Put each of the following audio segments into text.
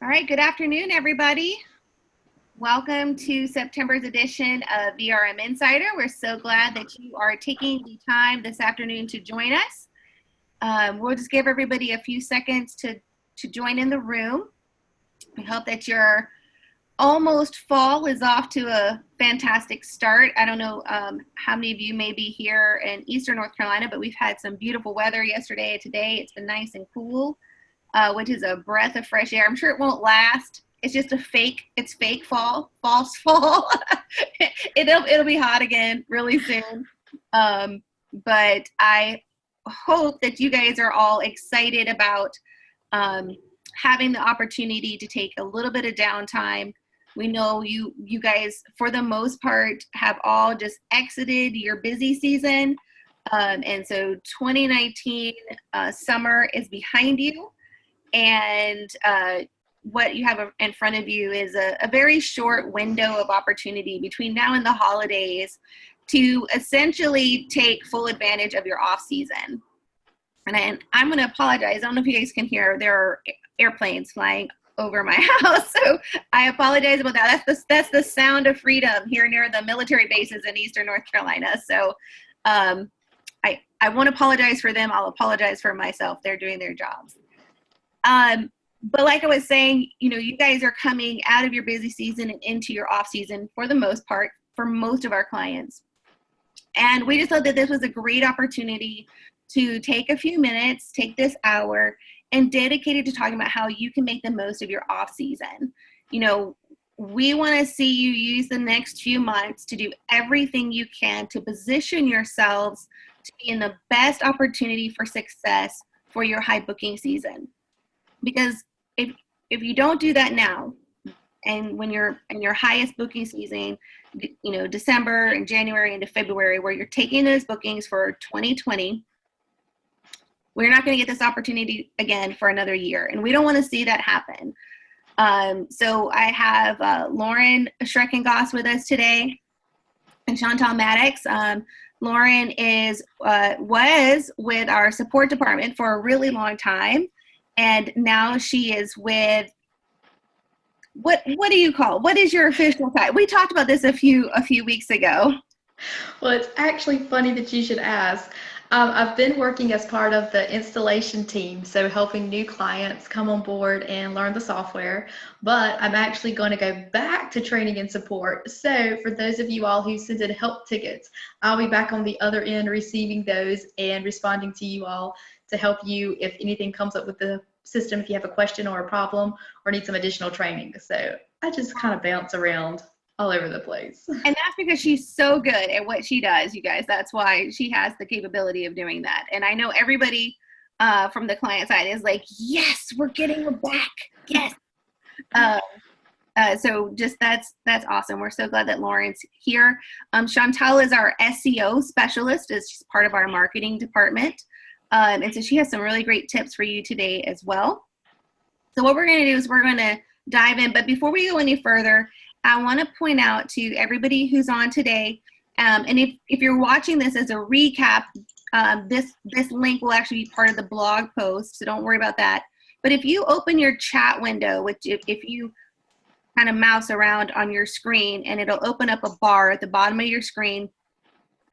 All right, good afternoon, everybody. Welcome to September's edition of VRM Insider. We're so glad that you are taking the time this afternoon to join us. We'll just give everybody a few seconds to join in the room. We hope that your almost fall is off to a fantastic start. I don't know how many of you may be here in Eastern North Carolina, but we've had some beautiful weather yesterday and today. It's been nice and cool. Which is a breath of fresh air. I'm sure it won't last. It's just it's fake fall, false fall. It'll be hot again really soon. But I hope that you guys are all excited about having the opportunity to take a little bit of downtime. We know you guys, for the most part, have all just exited your busy season. And so 2019 summer is behind you. And what you have in front of you is a very short window of opportunity between now and the holidays to essentially take full advantage of your off season. And I'm going to apologize. I don't know if you guys can hear. There are airplanes flying over my house, so I apologize about that. That's the sound of freedom here near the military bases in Eastern North Carolina. So I won't apologize for them. I'll apologize for myself. They're doing their jobs. But like I was saying, you guys are coming out of your busy season and into your off season for the most part, for most of our clients. And we just thought that this was a great opportunity to take a few minutes, take this hour, and dedicate it to talking about how you can make the most of your off season. We want to see you use the next few months to do everything you can to position yourselves to be in the best opportunity for success for your high booking season. Because if you don't do that now, and when you're in your highest booking season, December and January into February, where you're taking those bookings for 2020, we're not going to get this opportunity again for another year. And we don't want to see that happen. So I have Lauren Schreckengoss with us today and Chantal Maddox. Lauren was with our support department for a really long time. And now she is with, what do you call, what is your official title? We talked about this a few weeks ago. Well, it's actually funny that you should ask. I've been working as part of the installation team, so helping new clients come on board and learn the software, but I'm actually going to go back to training and support. So for those of you all who sent in help tickets, I'll be back on the other end receiving those and responding to you all to help you if anything comes up with the system, if you have a question or a problem or need some additional training. So I just kind of bounce around all over the place. And that's because she's so good at what she does, you guys. That's why she has the capability of doing that. And I know everybody from the client side is like, yes, we're getting her back. Yes. So just that's awesome. We're so glad that Lauren's here. Chantal is our SEO specialist. She's part of our marketing department. And so she has some really great tips for you today as well. So what we're going to do is we're going to dive in. But before we go any further, I want to point out to everybody who's on today, and if you're watching this as a recap, this link will actually be part of the blog post, so don't worry about that. But if you open your chat window, which if you kind of mouse around on your screen, and it'll open up a bar at the bottom of your screen,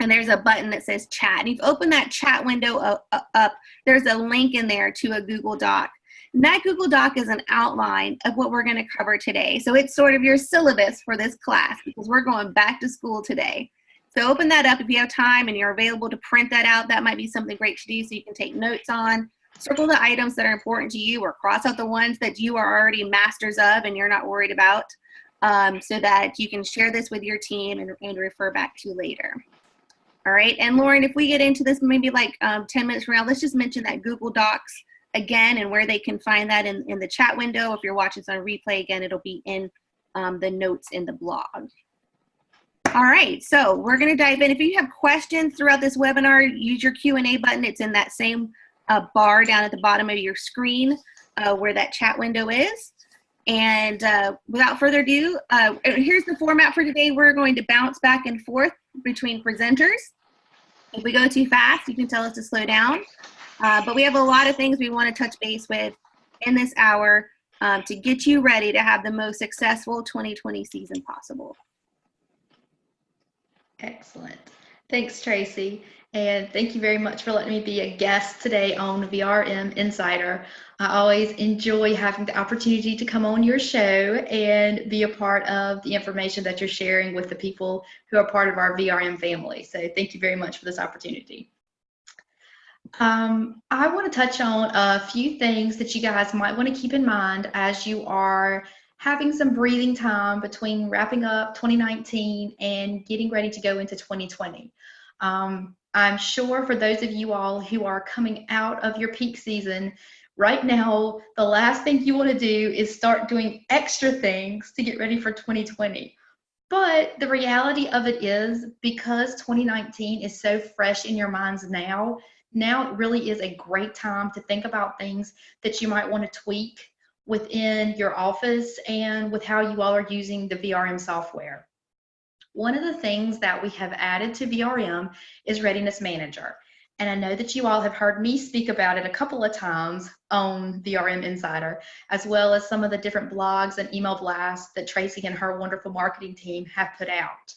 and there's a button that says chat. And if you open that chat window up, there's a link in there to a Google Doc. And that Google Doc is an outline of what we're going to cover today. So it's sort of your syllabus for this class because we're going back to school today. So open that up if you have time and you're available to print that out. That might be something great to do so you can take notes on. Circle the items that are important to you or cross out the ones that you are already masters of and you're not worried about so that you can share this with your team and refer back to later. All right. And Lauren, if we get into this maybe like 10 minutes from now, let's just mention that Google Docs again and where they can find that in the chat window. If you're watching this on replay, again, it'll be in the notes in the blog. All right, so we're going to dive in. If you have questions throughout this webinar, use your Q&A button. It's in that same bar down at the bottom of your screen where that chat window is. And without further ado, here's the format for today. We're going to bounce back and forth between presenters. If we go too fast, you can tell us to slow down. But we have a lot of things we want to touch base with in this hour. to get you ready to have the most successful 2020 season possible. Excellent. Thanks, Tracy. And thank you very much for letting me be a guest today on VRM Insider. I always enjoy having the opportunity to come on your show and be a part of the information that you're sharing with the people who are part of our VRM family. So thank you very much for this opportunity. I want to touch on a few things that you guys might want to keep in mind as you are having some breathing time between wrapping up 2019 and getting ready to go into 2020. I'm sure for those of you all who are coming out of your peak season, right now, the last thing you want to do is start doing extra things to get ready for 2020. But the reality of it is, because 2019 is so fresh in your minds now it really is a great time to think about things that you might want to tweak within your office and with how you all are using the VRM software. One of the things that we have added to VRM is Readiness Manager. And I know that you all have heard me speak about it a couple of times on VRM Insider, as well as some of the different blogs and email blasts that Tracy and her wonderful marketing team have put out.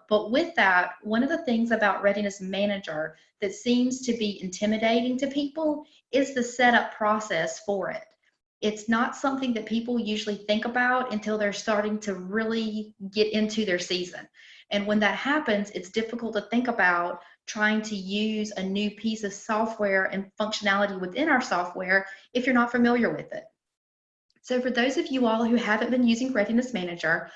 But with that, one of the things about Readiness Manager that seems to be intimidating to people is the setup process for it. It's not something that people usually think about until they're starting to really get into their season. And when that happens, it's difficult to think about trying to use a new piece of software and functionality within our software if you're not familiar with it. So for those of you all who haven't been using Readiness Manager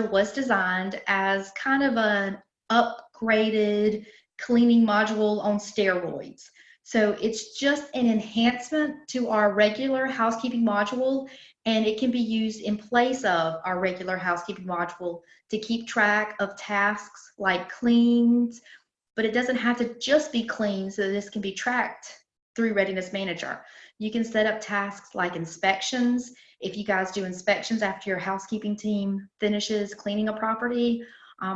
was designed as kind of an upgraded cleaning module on steroids. So it's just an enhancement to our regular housekeeping module, and it can be used in place of our regular housekeeping module to keep track of tasks like cleans, but it doesn't have to just be clean, so this can be tracked through Readiness Manager. You can set up tasks like inspections. If you guys do inspections after your housekeeping team finishes cleaning a property,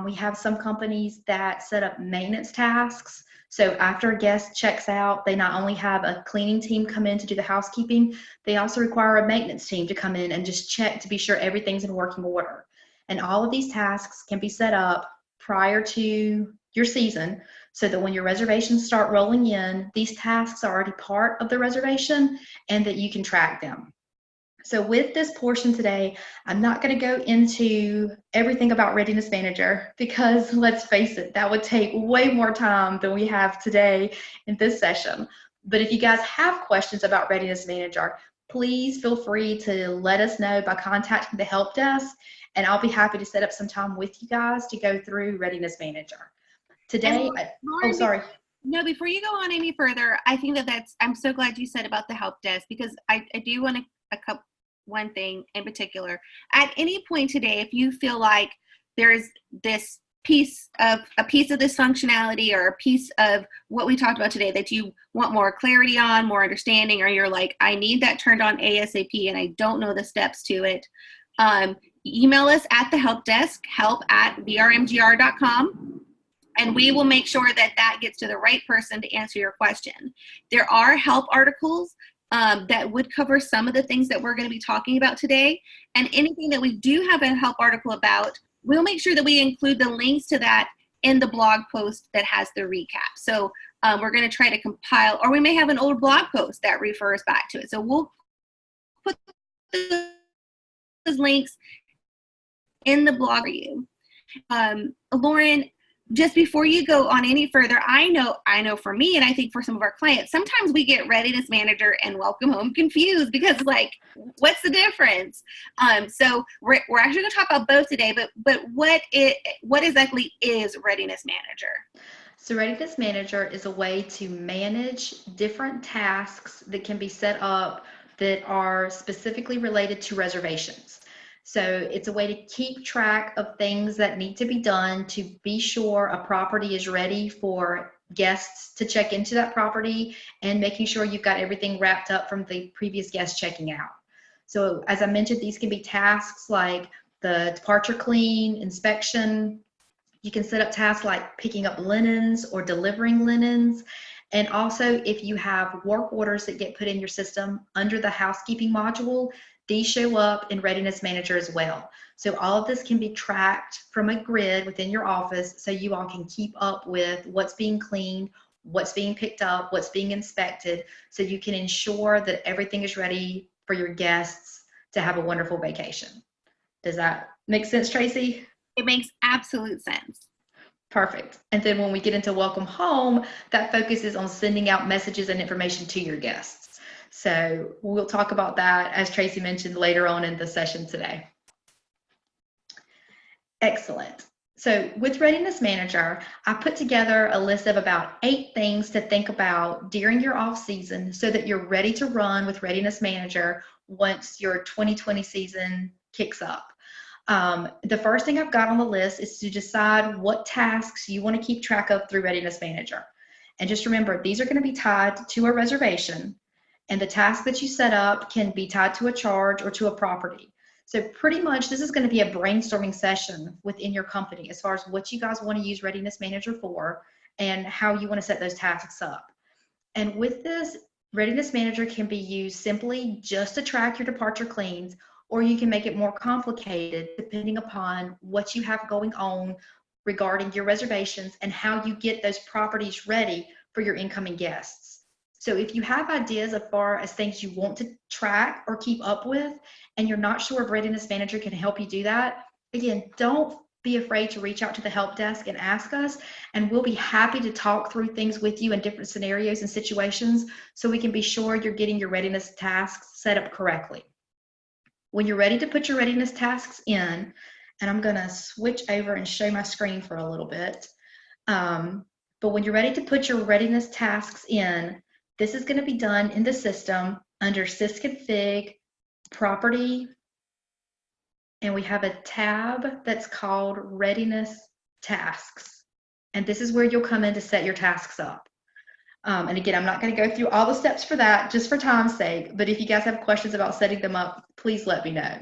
we have some companies that set up maintenance tasks. So after a guest checks out, they not only have a cleaning team come in to do the housekeeping, they also require a maintenance team to come in and just check to be sure everything's in working order. And all of these tasks can be set up prior to your season, so that when your reservations start rolling in, these tasks are already part of the reservation and that you can track them. So with this portion today, I'm not going to go into everything about Readiness Manager because, let's face it, that would take way more time than we have today in this session. But if you guys have questions about Readiness Manager, please feel free to let us know by contacting the help desk, and I'll be happy to set up some time with you guys to go through Readiness Manager. Today, Lauren, sorry. No, before you go on any further, I think I'm so glad you said about the help desk, because I do want one thing in particular. At any point today, if you feel like there's this piece of this functionality or a piece of what we talked about today that you want more clarity on, more understanding, or you're like, I need that turned on ASAP and I don't know the steps to it, email us at the help desk, help@vrmgr.com. and we will make sure that gets to the right person to answer your question. There are help articles that would cover some of the things that we're going to be talking about today. And anything that we do have a help article about, we'll make sure that we include the links to that in the blog post that has the recap. So we're going to try to compile, or we may have an old blog post that refers back to it. So we'll put those links in the blog for you. Lauren, just before you go on any further, I know for me, and I think for some of our clients, sometimes we get Readiness Manager and Welcome Home confused because, like, what's the difference? So we're actually going to talk about both today, but what exactly is Readiness Manager? So Readiness Manager is a way to manage different tasks that can be set up that are specifically related to reservations. So it's a way to keep track of things that need to be done to be sure a property is ready for guests to check into that property, and making sure you've got everything wrapped up from the previous guest checking out. So as I mentioned, these can be tasks like the departure clean, inspection. You can set up tasks like picking up linens or delivering linens. And also, if you have work orders that get put in your system under the housekeeping module, these show up in Readiness Manager as well. So all of this can be tracked from a grid within your office so you all can keep up with what's being cleaned, what's being picked up, what's being inspected, so you can ensure that everything is ready for your guests to have a wonderful vacation. Does that make sense, Tracy? It makes absolute sense. Perfect. And then when we get into Welcome Home, that focuses on sending out messages and information to your guests. So we'll talk about that, as Tracy mentioned, later on in the session today. Excellent. So with Readiness Manager, I put together a list of about 8 things to think about during your off season so that you're ready to run with Readiness Manager once your 2020 season kicks up. The first thing I've got on the list is to decide what tasks you want to keep track of through Readiness Manager. And just remember, these are going to be tied to a reservation, and the task that you set up can be tied to a charge or to a property. So pretty much this is going to be a brainstorming session within your company as far as what you guys want to use Readiness Manager for and how you want to set those tasks up. And with this, Readiness Manager can be used simply just to track your departure cleans, or you can make it more complicated depending upon what you have going on regarding your reservations and how you get those properties ready for your incoming guests. So if you have ideas as far as things you want to track or keep up with, and you're not sure if Readiness Manager can help you do that, again, don't be afraid to reach out to the help desk and ask us, and we'll be happy to talk through things with you in different scenarios and situations so we can be sure you're getting your readiness tasks set up correctly. When you're ready to put your readiness tasks in, and I'm going to switch over and show my screen for a little bit, but when you're ready to put your readiness tasks in, this is going to be done in the system under sysconfig, property, and we have a tab that's called Readiness Tasks. And this is where you'll come in to set your tasks up. And again, I'm not going to go through all the steps for that just for time's sake, but if you guys have questions about setting them up, please let me know.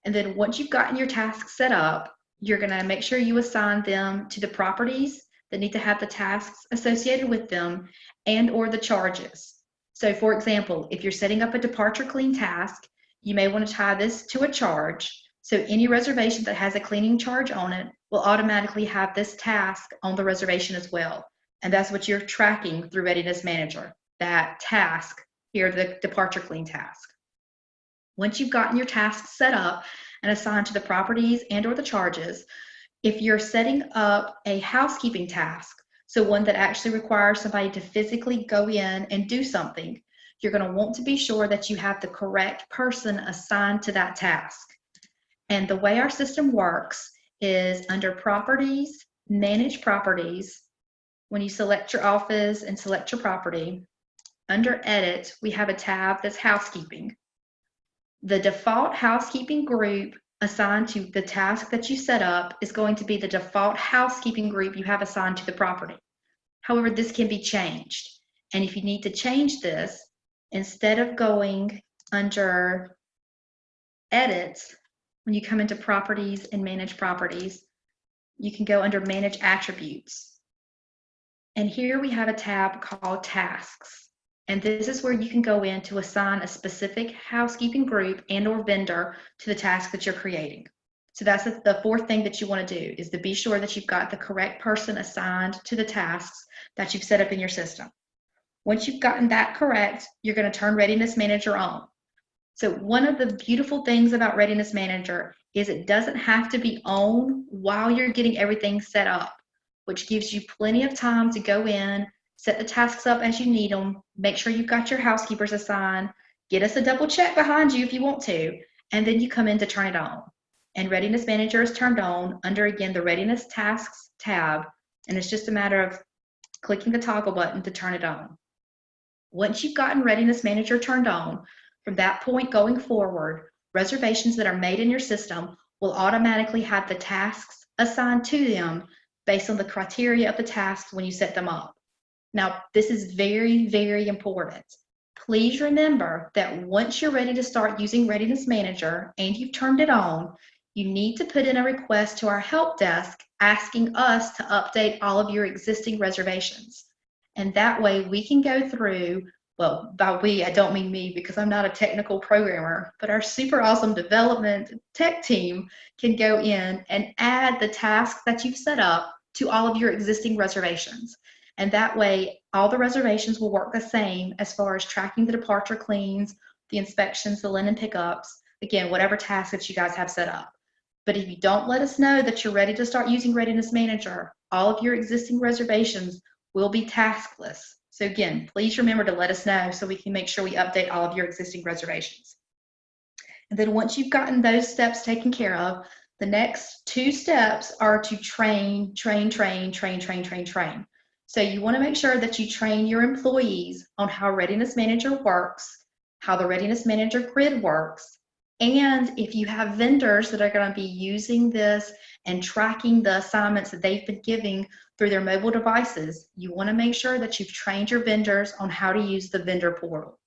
And then once you've gotten your tasks set up, you're going to make sure you assign them to the properties that need to have the tasks associated with them and or the charges. So for example, if you're setting up a departure clean task, you may want to tie this to a charge. So any reservation that has a cleaning charge on it will automatically have this task on the reservation as well. And that's what you're tracking through Readiness Manager, that task here, the departure clean task. Once you've gotten your tasks set up and assigned to the properties and or the charges, if you're setting up a housekeeping task, so one that actually requires somebody to physically go in and do something, you're going to want to be sure that you have the correct person assigned to that task. And the way our system works is under Properties, Manage Properties. When you select your office and select your property, under Edit, we have a tab that's Housekeeping. The default housekeeping group assigned to the task that you set up is going to be the default housekeeping group you have assigned to the property. However, this can be changed. And if you need to change this, instead of going under Edit, when you come into Properties and Manage Properties, you can go under Manage Attributes. And here we have a tab called Tasks. And this is where you can go in to assign a specific housekeeping group and or vendor to the task that you're creating. So that's the fourth thing that you want to do, is to be sure that you've got the correct person assigned to the tasks that you've set up in your system. Once you've gotten that correct, you're going to turn Readiness Manager on. So one of the beautiful things about Readiness Manager is it doesn't have to be on while you're getting everything set up, which gives you plenty of time to go in, set the tasks up as you need them, make sure you've got your housekeepers assigned, get us a double check behind you if you want to, and then you come in to turn it on. And Readiness Manager is turned on under, again, the Readiness Tasks tab, and it's just a matter of clicking the toggle button to turn it on. Once you've gotten Readiness Manager turned on, from that point going forward, reservations that are made in your system will automatically have the tasks assigned to them based on the criteria of the tasks when you set them up. Now, this is very, very important. Please remember that once you're ready to start using Readiness Manager and you've turned it on, you need to put in a request to our help desk asking us to update all of your existing reservations. And that way we can go through, well, by we, I don't mean me because I'm not a technical programmer, but our super awesome development tech team can go in and add the tasks that you've set up to all of your existing reservations. And that way, all the reservations will work the same as far as tracking the departure cleans, the inspections, the linen pickups, again, whatever tasks that you guys have set up. But if you don't let us know that you're ready to start using Readiness Manager, all of your existing reservations will be taskless. So again, please remember to let us know so we can make sure we update all of your existing reservations. And then once you've gotten those steps taken care of, the next 2 steps are to train. So you want to make sure that you train your employees on how Readiness Manager works, how the Readiness Manager grid works, and if you have vendors that are going to be using this and tracking the assignments that they've been giving through their mobile devices, you want to make sure that you've trained your vendors on how to use the vendor portal.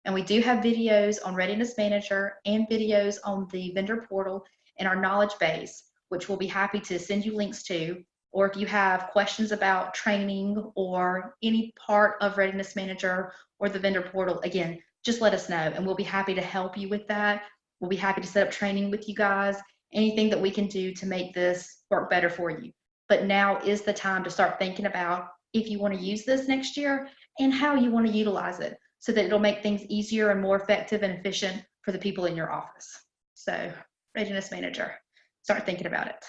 And we do have videos on Readiness Manager and videos on the vendor portal in our knowledge base, which we'll be happy to send you links to. Or if you have questions about training or any part of Readiness Manager or the vendor portal, again, just let us know and we'll be happy to help you with that. We'll be happy to set up training with you guys, anything that we can do to make this work better for you. But now is the time to start thinking about if you want to use this next year and how you want to utilize it so that it'll make things easier and more effective and efficient for the people in your office. So, Readiness Manager, start thinking about it.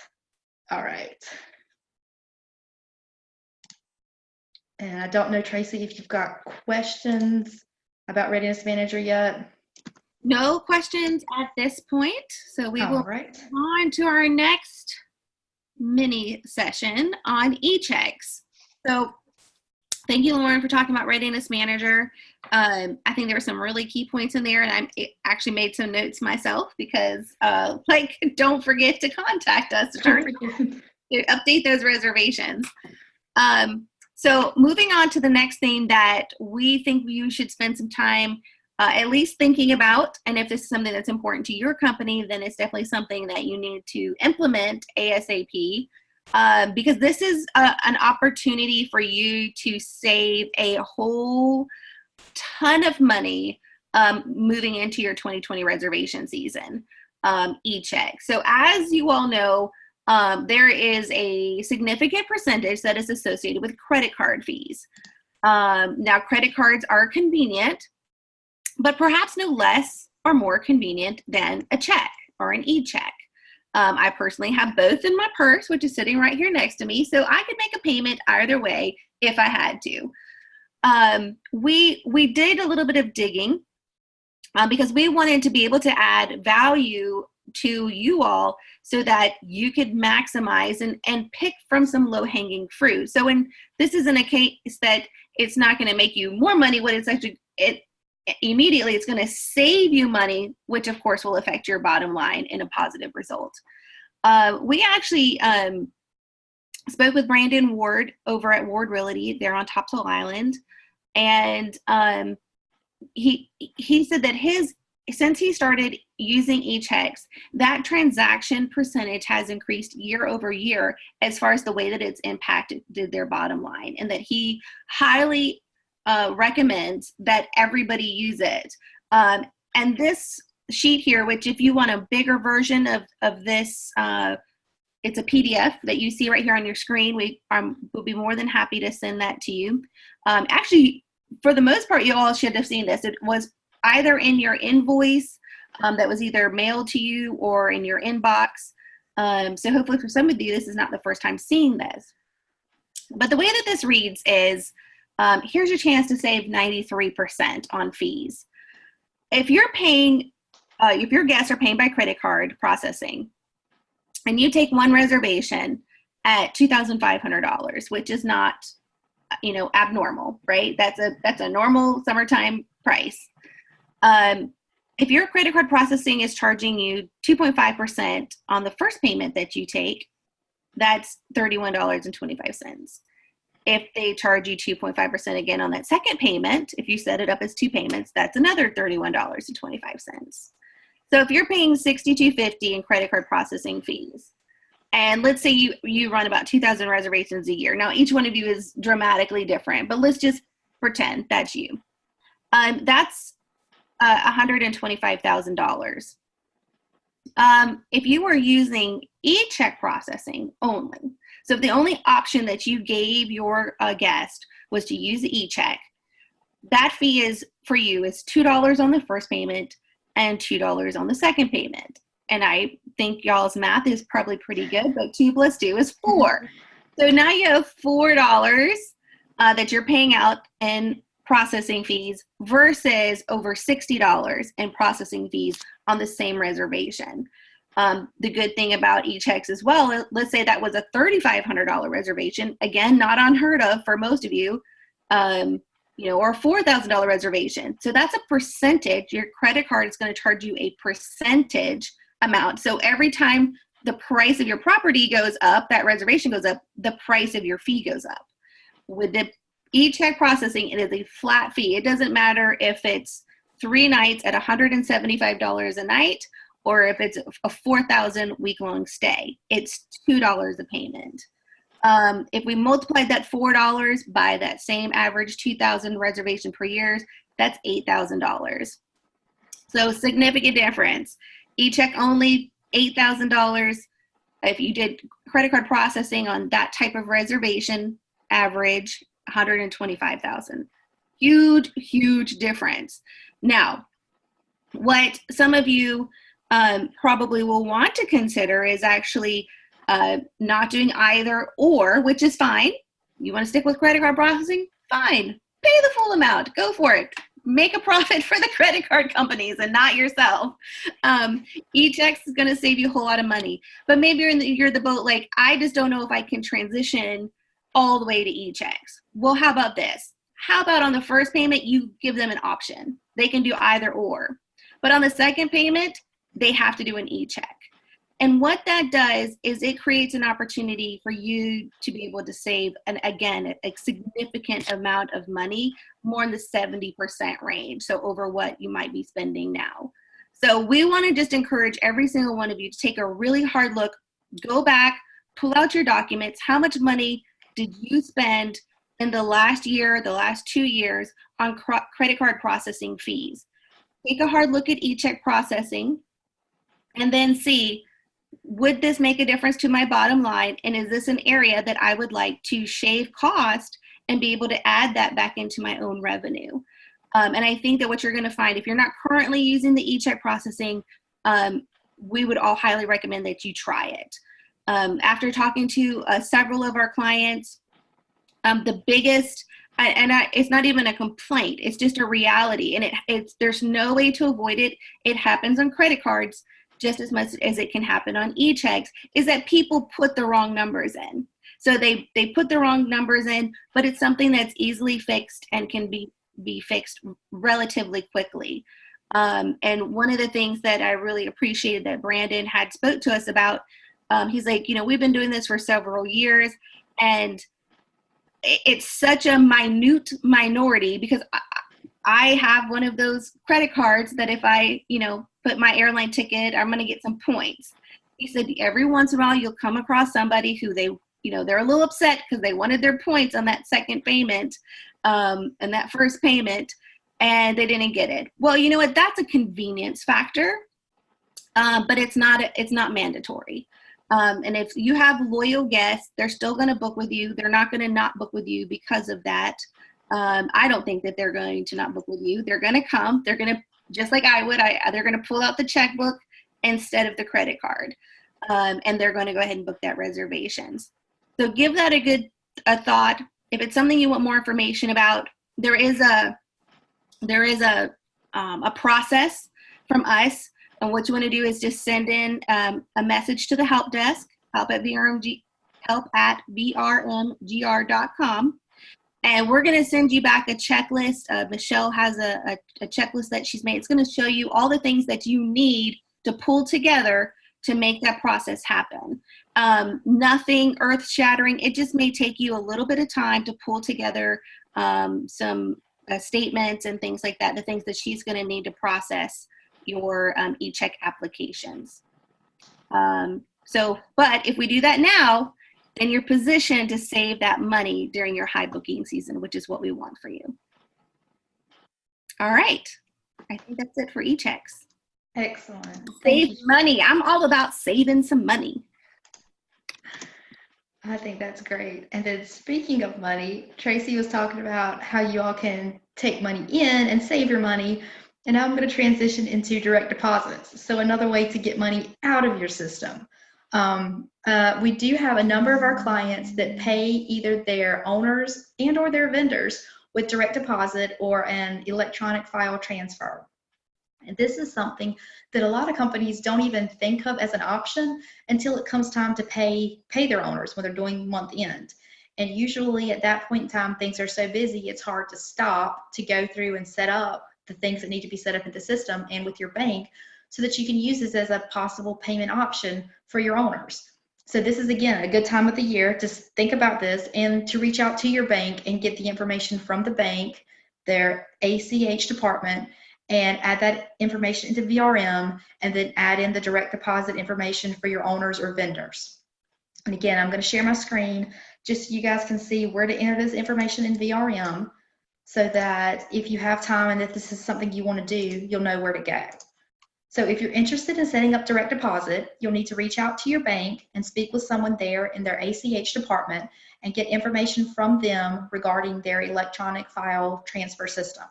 All right. And I don't know, Tracy, if you've got questions about Readiness Manager yet. No questions at this point, so we will move on to our next mini session on e-checks. So thank you, Lauren, for talking about Readiness Manager. I think there were some really key points in there, and I actually made some notes myself because, don't forget to contact us to update those reservations. So moving on to the next thing that we think you should spend some time at least thinking about, and if this is something that's important to your company, then it's definitely something that you need to implement ASAP, because this is an opportunity for you to save a whole ton of money moving into your 2020 reservation season, e-check. So as you all know, there is a significant percentage that is associated with credit card fees. Now, credit cards are convenient, but perhaps no less or more convenient than a check or an e-check. I personally have both in my purse, which is sitting right here next to me, so I could make a payment either way if I had to. We did a little bit of digging because we wanted to be able to add value to you all so that you could maximize and pick from some low-hanging fruit. So this isn't a case that it's not going to make you more money. What it's actually, immediately it's going to save you money, which of course will affect your bottom line in a positive result. We actually spoke with Brandon Ward over at Ward Realty. They're on Topsail Island, and he said that since he started using e-checks, that transaction percentage has increased year over year as far as the way that it's impacted their bottom line, and that he highly recommends that everybody use it. And this sheet here, which if you want a bigger version of this, it's a PDF that you see right here on your screen. We will be more than happy to send that to you. Actually, for the most part, you all should have seen this. It was either in your invoice that was either mailed to you or in your inbox. So hopefully for some of you, this is not the first time seeing this. But the way that this reads is, here's your chance to save 93% on fees. If you're paying, if your guests are paying by credit card processing, and you take one reservation at $2,500, which is not, abnormal, right? That's a normal summertime price. If your credit card processing is charging you 2.5% on the first payment that you take, that's $31.25. If they charge you 2.5% again on that second payment, if you set it up as two payments, that's another $31.25. So if you're paying $62.50 in credit card processing fees, And let's say you run about 2,000 reservations a year. Now, each one of you is dramatically different, but let's just pretend that's you. That's $125,000. If you were using e-check processing only, so if the only option that you gave your guest was to use the e-check, that fee is for you is $2 on the first payment and $2 on the second payment. And I think y'all's math is probably pretty good, but 2 plus 2 is 4. So now you have $4 that you're paying out in processing fees versus over $60 in processing fees on the same reservation. The good thing about e-checks as well, let's say that was a $3,500 reservation, again, not unheard of for most of you, or a $4,000 reservation. So that's a percentage. Your credit card is going to charge you a percentage amount. So every time the price of your property goes up, that reservation goes up, the price of your fee goes up. With the e-check processing, it is a flat fee. It doesn't matter if it's 3 nights at $175 a night or if it's a 4,000 week-long stay. It's $2 a payment. If we multiply that $4 by that same average 2,000 reservation per year, that's $8,000. So significant difference. E-check only, $8,000. If you did credit card processing on that type of reservation, average $125,000. Huge, huge difference. Now, what some of you probably will want to consider is actually not doing either or, which is fine. You want to stick with credit card processing? Fine. Pay the full amount. Go for it. Make a profit for the credit card companies and not yourself. E-checks is going to save you a whole lot of money. But maybe you're the boat like, I just don't know if I can transition all the way to e-checks. Well, how about this? How about on the first payment, you give them an option. They can do either or. But on the second payment, they have to do an e-check. And what that does is it creates an opportunity for you to be able to save, and again, a significant amount of money, more in the 70% range, so over what you might be spending now. So we want to just encourage every single one of you to take a really hard look, go back, pull out your documents. How much money did you spend in the last year, the last 2 years on credit card processing fees? Take a hard look at e-check processing and then see, would this make a difference to my bottom line? And is this an area that I would like to shave cost and be able to add that back into my own revenue? And I think that what you're going to find, if you're not currently using the e-check processing, we would all highly recommend that you try it. After talking to several of our clients, the biggest, it's not even a complaint, it's just a reality. And there's no way to avoid it. It happens on credit cards just as much as it can happen on e-checks, is that people put the wrong numbers in. So they put the wrong numbers in, but it's something that's easily fixed and can be fixed relatively quickly. And one of the things that I really appreciated that Brandon had spoke to us about, he's like, we've been doing this for several years, and it's such a minute minority, because I have one of those credit cards that if I, put my airline ticket, I'm going to get some points. He said, every once in a while, you'll come across somebody who they're a little upset because they wanted their points on that second payment, and that first payment, and they didn't get it. Well, you know what? That's a convenience factor, but it's not mandatory. And if you have loyal guests, they're still going to book with you. They're not going to not book with you because of that. I don't think that they're going to not book with you. They're going to come. They're going to, just like I would, they're going to pull out the checkbook instead of the credit card. And they're going to go ahead and book that reservations. So give that a thought. If it's something you want more information about, there is a process from us. And what you want to do is just send in a message to the help desk, help at vrmgr.com. And we're going to send you back a checklist. Michelle has a checklist that she's made. It's going to show you all the things that you need to pull together to make that process happen. Nothing earth-shattering. It just may take you a little bit of time to pull together some statements and things like that, the things that she's going to need to process your e-check applications. So, but if we do that now, then you're positioned to save that money during your high booking season, which is what we want for you. All right. I think that's it for e-checks. Excellent. Save money. I'm all about saving some money. I think that's great. And then speaking of money, Tracy was talking about how you all can take money in and save your money. And now I'm going to transition into direct deposits. So another way to get money out of your system. We do have a number of our clients that pay either their owners and or their vendors with direct deposit or an electronic file transfer. And this is something that a lot of companies don't even think of as an option until it comes time to pay their owners when they're doing month end. And usually at that point in time, things are so busy, it's hard to stop to go through and set up the things that need to be set up in the system and with your bank so that you can use this as a possible payment option for your owners. So this is, again, a good time of the year to think about this and to reach out to your bank and get the information from the bank, their ACH department, and add that information into VRM, and then add in the direct deposit information for your owners or vendors. And again, I'm going to share my screen just so you guys can see where to enter this information in VRM so that if you have time and if this is something you want to do, you'll know where to go. So if you're interested in setting up direct deposit, you'll need to reach out to your bank and speak with someone there in their ACH department and get information from them regarding their electronic file transfer system.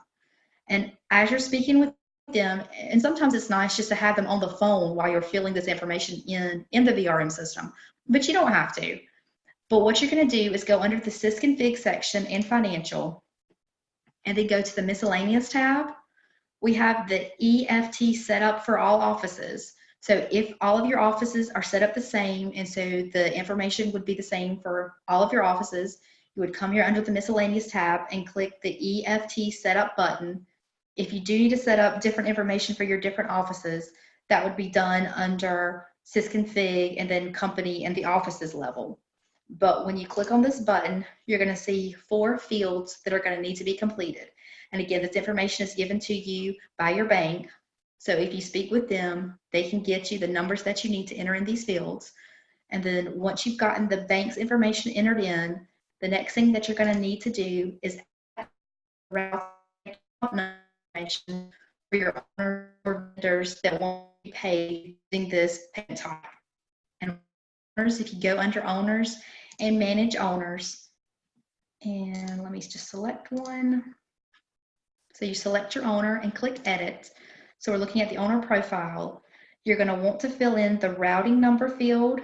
And as you're speaking with them, and sometimes it's nice just to have them on the phone while you're filling this information in the VRM system, but you don't have to. But what you're going to do is go under the Sysconfig section in Financial, and then go to the Miscellaneous tab. We have the EFT set up for all offices. So if all of your offices are set up the same, and so the information would be the same for all of your offices, you would come here under the Miscellaneous tab and click the EFT Setup button. If you do need to set up different information for your different offices, that would be done under Sysconfig and then company and the offices level. But when you click on this button, you're going to see 4 fields that are going to need to be completed. And again, this information is given to you by your bank. So if you speak with them, they can get you the numbers that you need to enter in these fields. And then once you've gotten the bank's information entered in, the next thing that you're going to need to do is information for your owners or vendors that won't be paid using this payment type. And owners, if you go under owners and manage owners, and let me just select one. So you select your owner and click edit. So we're looking at the owner profile. You're going to want to fill in the routing number field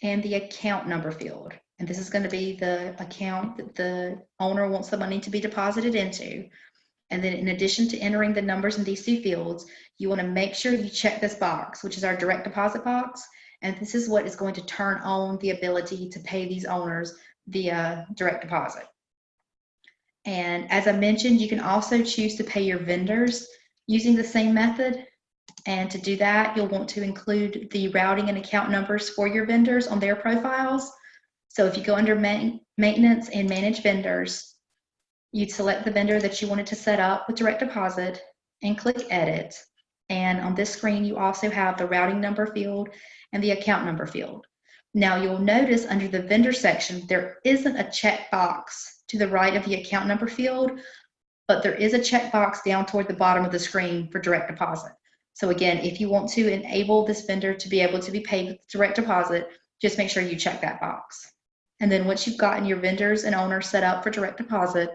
and the account number field. And this is going to be the account that the owner wants the money to be deposited into. And then in addition to entering the numbers in these 2 fields, you want to make sure you check this box, which is our direct deposit box. And this is what is going to turn on the ability to pay these owners via direct deposit. And as I mentioned, you can also choose to pay your vendors using the same method. And to do that, you'll want to include the routing and account numbers for your vendors on their profiles. So if you go under maintenance and manage vendors, you'd select the vendor that you wanted to set up with direct deposit and click edit. And on this screen, you also have the routing number field and the account number field. Now you'll notice under the vendor section, there isn't a checkbox to the right of the account number field, but there is a checkbox down toward the bottom of the screen for direct deposit. So again, if you want to enable this vendor to be able to be paid with direct deposit, just make sure you check that box. And then once you've gotten your vendors and owners set up for direct deposit,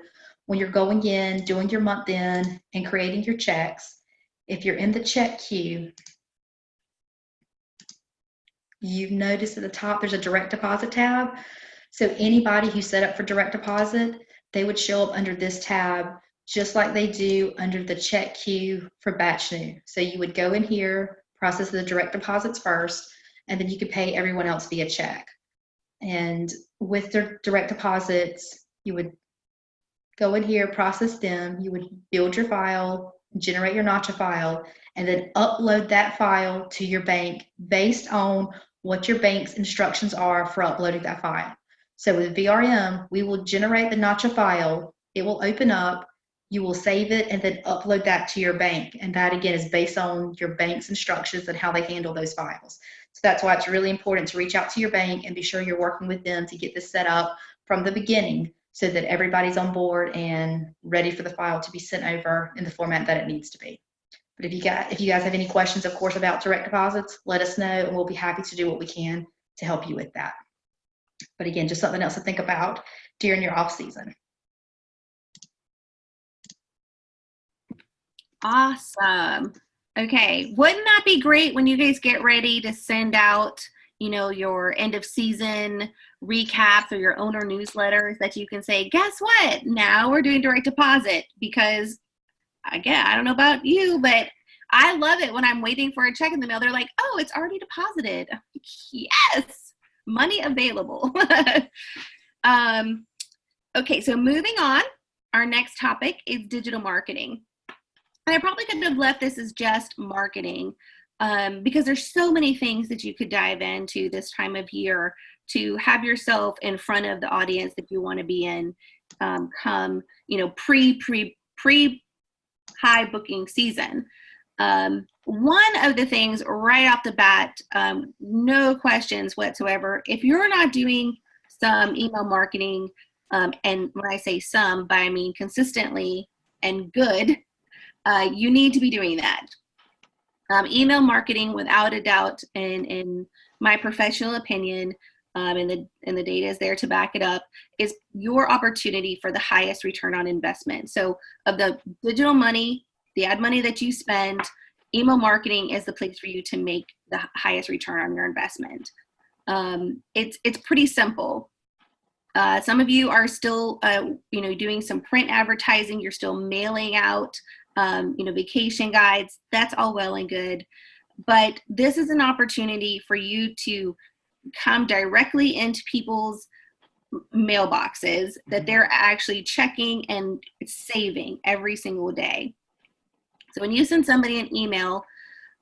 when you're going in, doing your month end and creating your checks, if you're in the check queue, you've noticed at the top there's a direct deposit tab. So anybody who set up for direct deposit, they would show up under this tab just like they do under the check queue for batch new. So you would go in here, process the direct deposits first, and then you could pay everyone else via check. And with the direct deposits, you would go in here, process them, you would build your file, generate your notcha file, and then upload that file to your bank based on what your bank's instructions are for uploading that file. So with VRM, we will generate the notcha file, it will open up, you will save it, and then upload that to your bank. And that again is based on your bank's instructions and how they handle those files. So that's why it's really important to reach out to your bank and be sure you're working with them to get this set up from the beginning so that everybody's on board and ready for the file to be sent over in the format that it needs to be. But if you guys have any questions, of course, about direct deposits, let us know and we'll be happy to do what we can to help you with that. But again, just something else to think about during your off season. Awesome. Okay. Wouldn't that be great when you guys get ready to send out, you know, your end of season recaps or your owner newsletters that you can say, guess what? Now we're doing direct deposit, because again, I don't know about you, but I love it when I'm waiting for a check in the mail. They're like, oh, it's already deposited. Yes, money available. Okay, so moving on, our next topic is digital marketing. And I probably could have left this as just marketing because there's so many things that you could dive into this time of year to have yourself in front of the audience that you want to be in come, you know, pre high booking season. One of the things right off the bat, no questions whatsoever, if you're not doing some email marketing, and when I say some, I mean consistently and good, you need to be doing that. Email marketing, without a doubt, in my professional opinion, and the data is there to back it up, is your opportunity for the highest return on investment. So of the digital money, the ad money that you spend, email marketing is the place for you to make the highest return on your investment. It's pretty simple. Some of you are still, doing some print advertising. You're still mailing out, vacation guides. That's all well and good. But this is an opportunity for you to come directly into people's mailboxes that they're actually checking and saving every single day. So when you send somebody an email,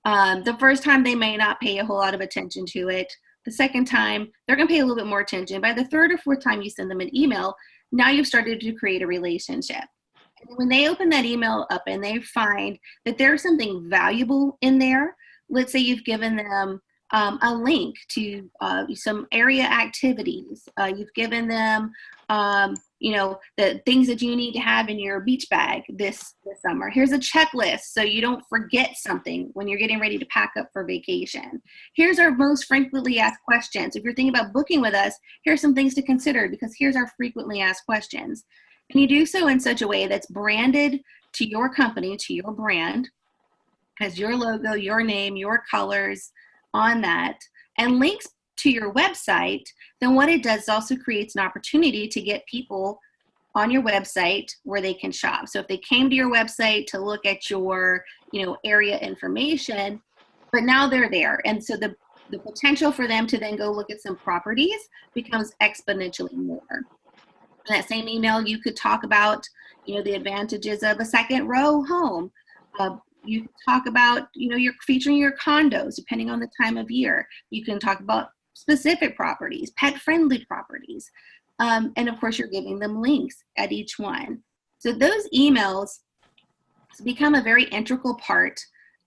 the first time they may not pay a whole lot of attention to it. The second time, they're going to pay a little bit more attention. By the third or fourth time you send them an email, now you've started to create a relationship. And when they open that email up and they find that there's something valuable in there, let's say you've given them a link to some area activities. You've given them, the things that you need to have in your beach bag this summer. Here's a checklist so you don't forget something when you're getting ready to pack up for vacation. Here's our most frequently asked questions. If you're thinking about booking with us, here's some things to consider because here's our frequently asked questions. And you do so in such a way that's branded to your company, to your brand, has your logo, your name, your colors on that, and links to your website. Then what it does is also creates an opportunity to get people on your website where they can shop. So if they came to your website to look at your, area information, but now they're there. And so the potential for them to then go look at some properties becomes exponentially more. In that same email, you could talk about, the advantages of a second row home. You can talk about, you're featuring your condos depending on the time of year. You can talk about specific properties, pet-friendly properties. And of course, you're giving them links at each one. So those emails become a very integral part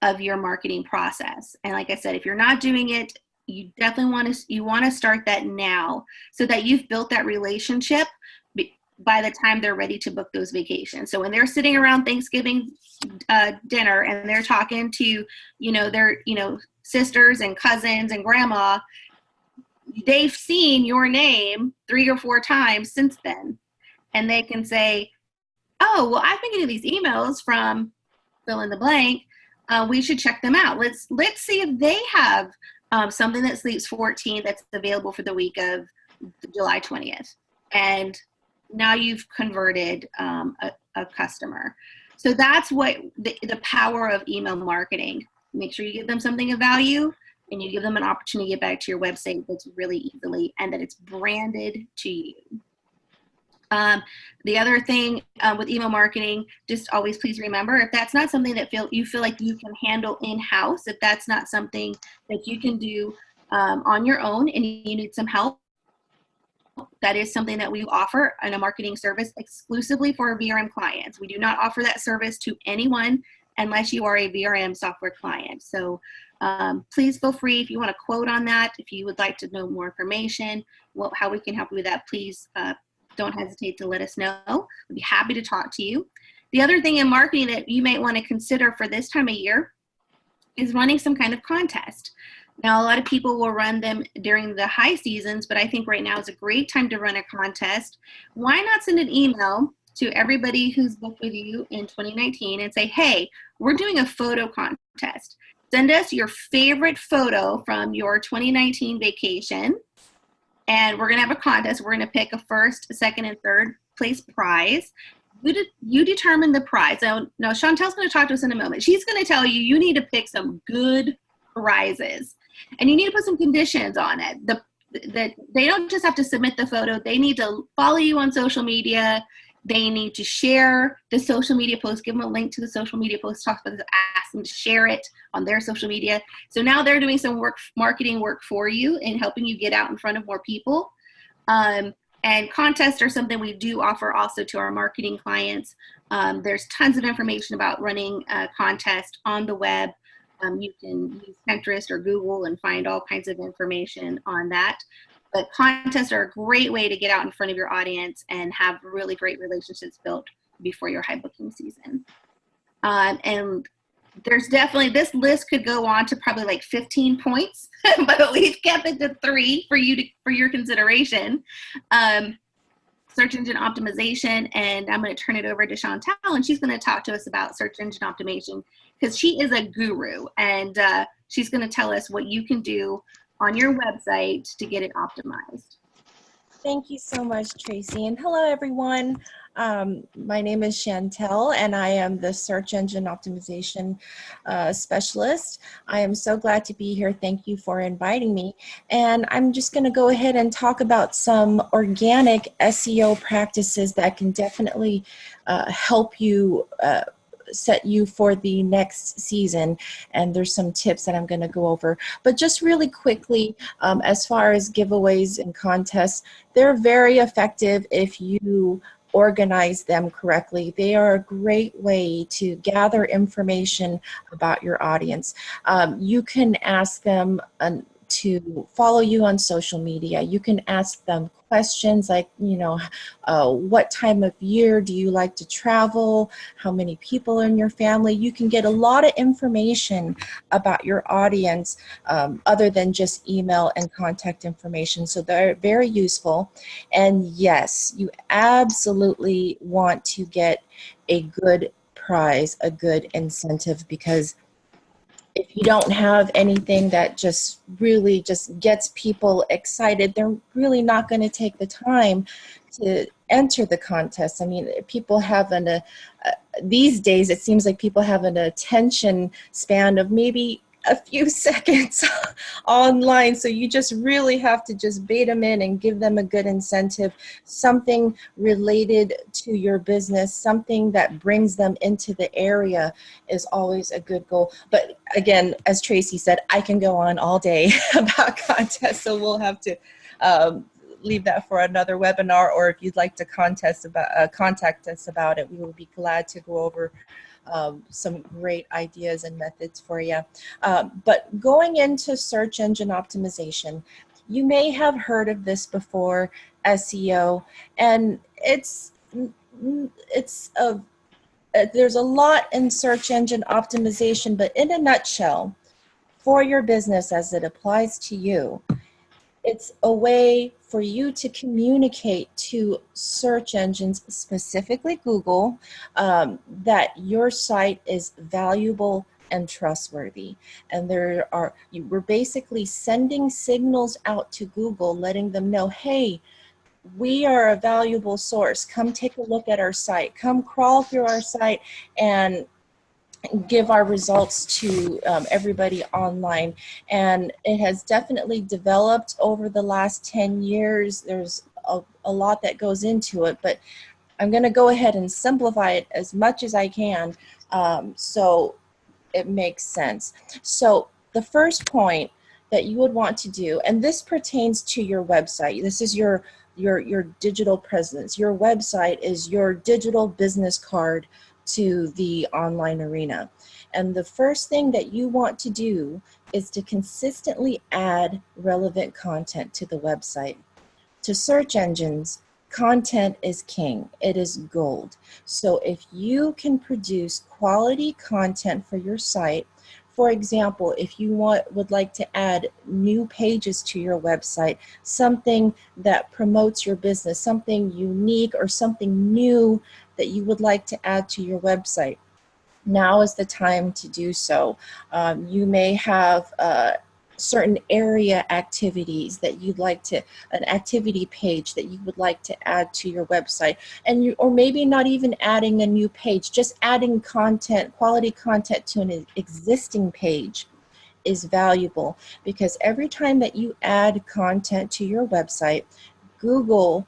of your marketing process. And like I said, if you're not doing it, you definitely want to start that now so that you've built that relationship by the time they're ready to book those vacations. So when they're sitting around Thanksgiving dinner and they're talking to, their, sisters and cousins and grandma, they've seen your name 3 or 4 times since then. And they can say, oh, well, I've been getting these emails from fill in the blank. We should check them out. Let's see if they have something that sleeps 14 that's available for the week of July 20th. And now you've converted a customer. So that's what the power of email marketing. Make sure you give them something of value and you give them an opportunity to get back to your website that's really easily and that it's branded to you. The other thing with email marketing, just always please remember, if that's not something that you feel like you can handle in-house, if that's not something that you can do on your own and you need some help, that is something that we offer in a marketing service exclusively for VRM clients. We do not offer that service to anyone unless you are a VRM software client. So Please feel free if you want a quote on that, if you would like to know more information, how we can help you with that, please don't hesitate to let us know. We'd be happy to talk to you. The other thing in marketing that you might want to consider for this time of year is running some kind of contest. Now, a lot of people will run them during the high seasons, but I think right now is a great time to run a contest. Why not send an email to everybody who's booked with you in 2019 and say, hey, we're doing a photo contest. Send us your favorite photo from your 2019 vacation, and we're going to have a contest. We're going to pick a first, a second, and third place prize. You determine the prize. Now, Chantel's going to talk to us in a moment. She's going to tell you you need to pick some good prizes, and you need to put some conditions on it. That they don't just have to submit the photo. They need to follow you on social media. They need to share the social media post, give them a link to the social media post, talk about this, ask them to share it on their social media. So now they're doing some marketing work for you and helping you get out in front of more people. And contests are something we do offer also to our marketing clients. There's tons of information about running a contest on the web. You can use Pinterest or Google and find all kinds of information on that. But contests are a great way to get out in front of your audience and have really great relationships built before your high booking season. And there's definitely, this list could go on to probably like 15 points, but we've kept it to 3 for your consideration. Search engine optimization, and I'm going to turn it over to Chantel, and she's going to talk to us about search engine optimization because she is a guru, and she's going to tell us what you can do on your website to get it optimized. Thank you so much, Tracy. And hello, everyone. My name is Chantel, and I am the Search Engine Optimization Specialist. I am so glad to be here. Thank you for inviting me. And I'm just going to go ahead and talk about some organic SEO practices that can definitely help you set you for the next season, and there's some tips that I'm going to go over. But just really quickly, as far as giveaways and contests, they're very effective if you organize them correctly. They are a great way to gather information about your audience. You can ask them to follow you on social media. You can ask them questions like, you know, what time of year do you like to travel? How many people are in your family? You can get a lot of information about your audience other than just email and contact information. So they're very useful. And yes, you absolutely want to get a good prize, a good incentive, because if you don't have anything that just really just gets people excited, they're really not going to take the time to enter the contest. I mean, people have these days, it seems like people have an attention span of maybe a few seconds online. So you just really have to just bait them in and give them a good incentive, something related to your business, something that brings them into the area is always a good goal. But again, as Tracy said, I can go on all day about contests, so we'll have to leave that for another webinar, or if you'd like to contact us about it, we will be glad to go over some great ideas and methods for you. But going into search engine optimization, you may have heard of this before, SEO, and there's a lot in search engine optimization, but in a nutshell, for your business as it applies to you, it's a way for you to communicate to search engines, specifically Google, that your site is valuable and trustworthy. And we're basically sending signals out to Google, letting them know, hey, we are a valuable source. Come take a look at our site. Come crawl through our site and give our results to everybody online. And it has definitely developed over the last 10 years. There's a lot that goes into it, but I'm going to go ahead and simplify it as much as I can so it makes sense. So the first point that you would want to do, and this pertains to your website. This is your digital presence. Your website is your digital business card to the online arena. And the first thing that you want to do is to consistently add relevant content to the website. To search engines, content is king. It is gold. So if you can produce quality content for your site, for example, if you would like to add new pages to your website, something that promotes your business, something unique or something new that you would like to add to your website, now is the time to do so. You may have certain area activities that you'd like to, an activity page that you would like to add to your website, and or maybe not even adding a new page, just adding content, quality content to an existing page is valuable, because every time that you add content to your website, Google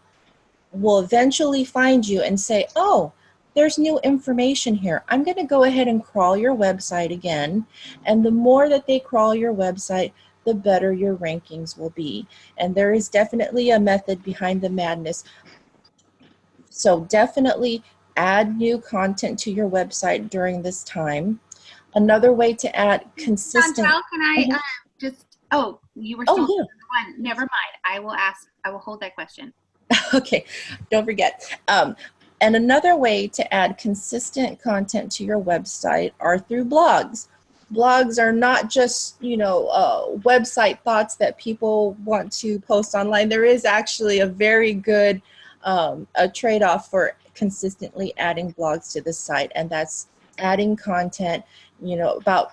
will eventually find you and say, oh, there's new information here. I'm going to go ahead and crawl your website again. And the more that they crawl your website, the better your rankings will be. And there is definitely a method behind the madness. So definitely add new content to your website during this time. Another way to add consistent. Chantel, can I just, oh, you were still yeah. one. Never mind. I will hold that question. Okay, don't forget. And another way to add consistent content to your website are through blogs. Blogs are not just, website thoughts that people want to post online. There is actually a very good a trade-off for consistently adding blogs to the site, and that's adding content, about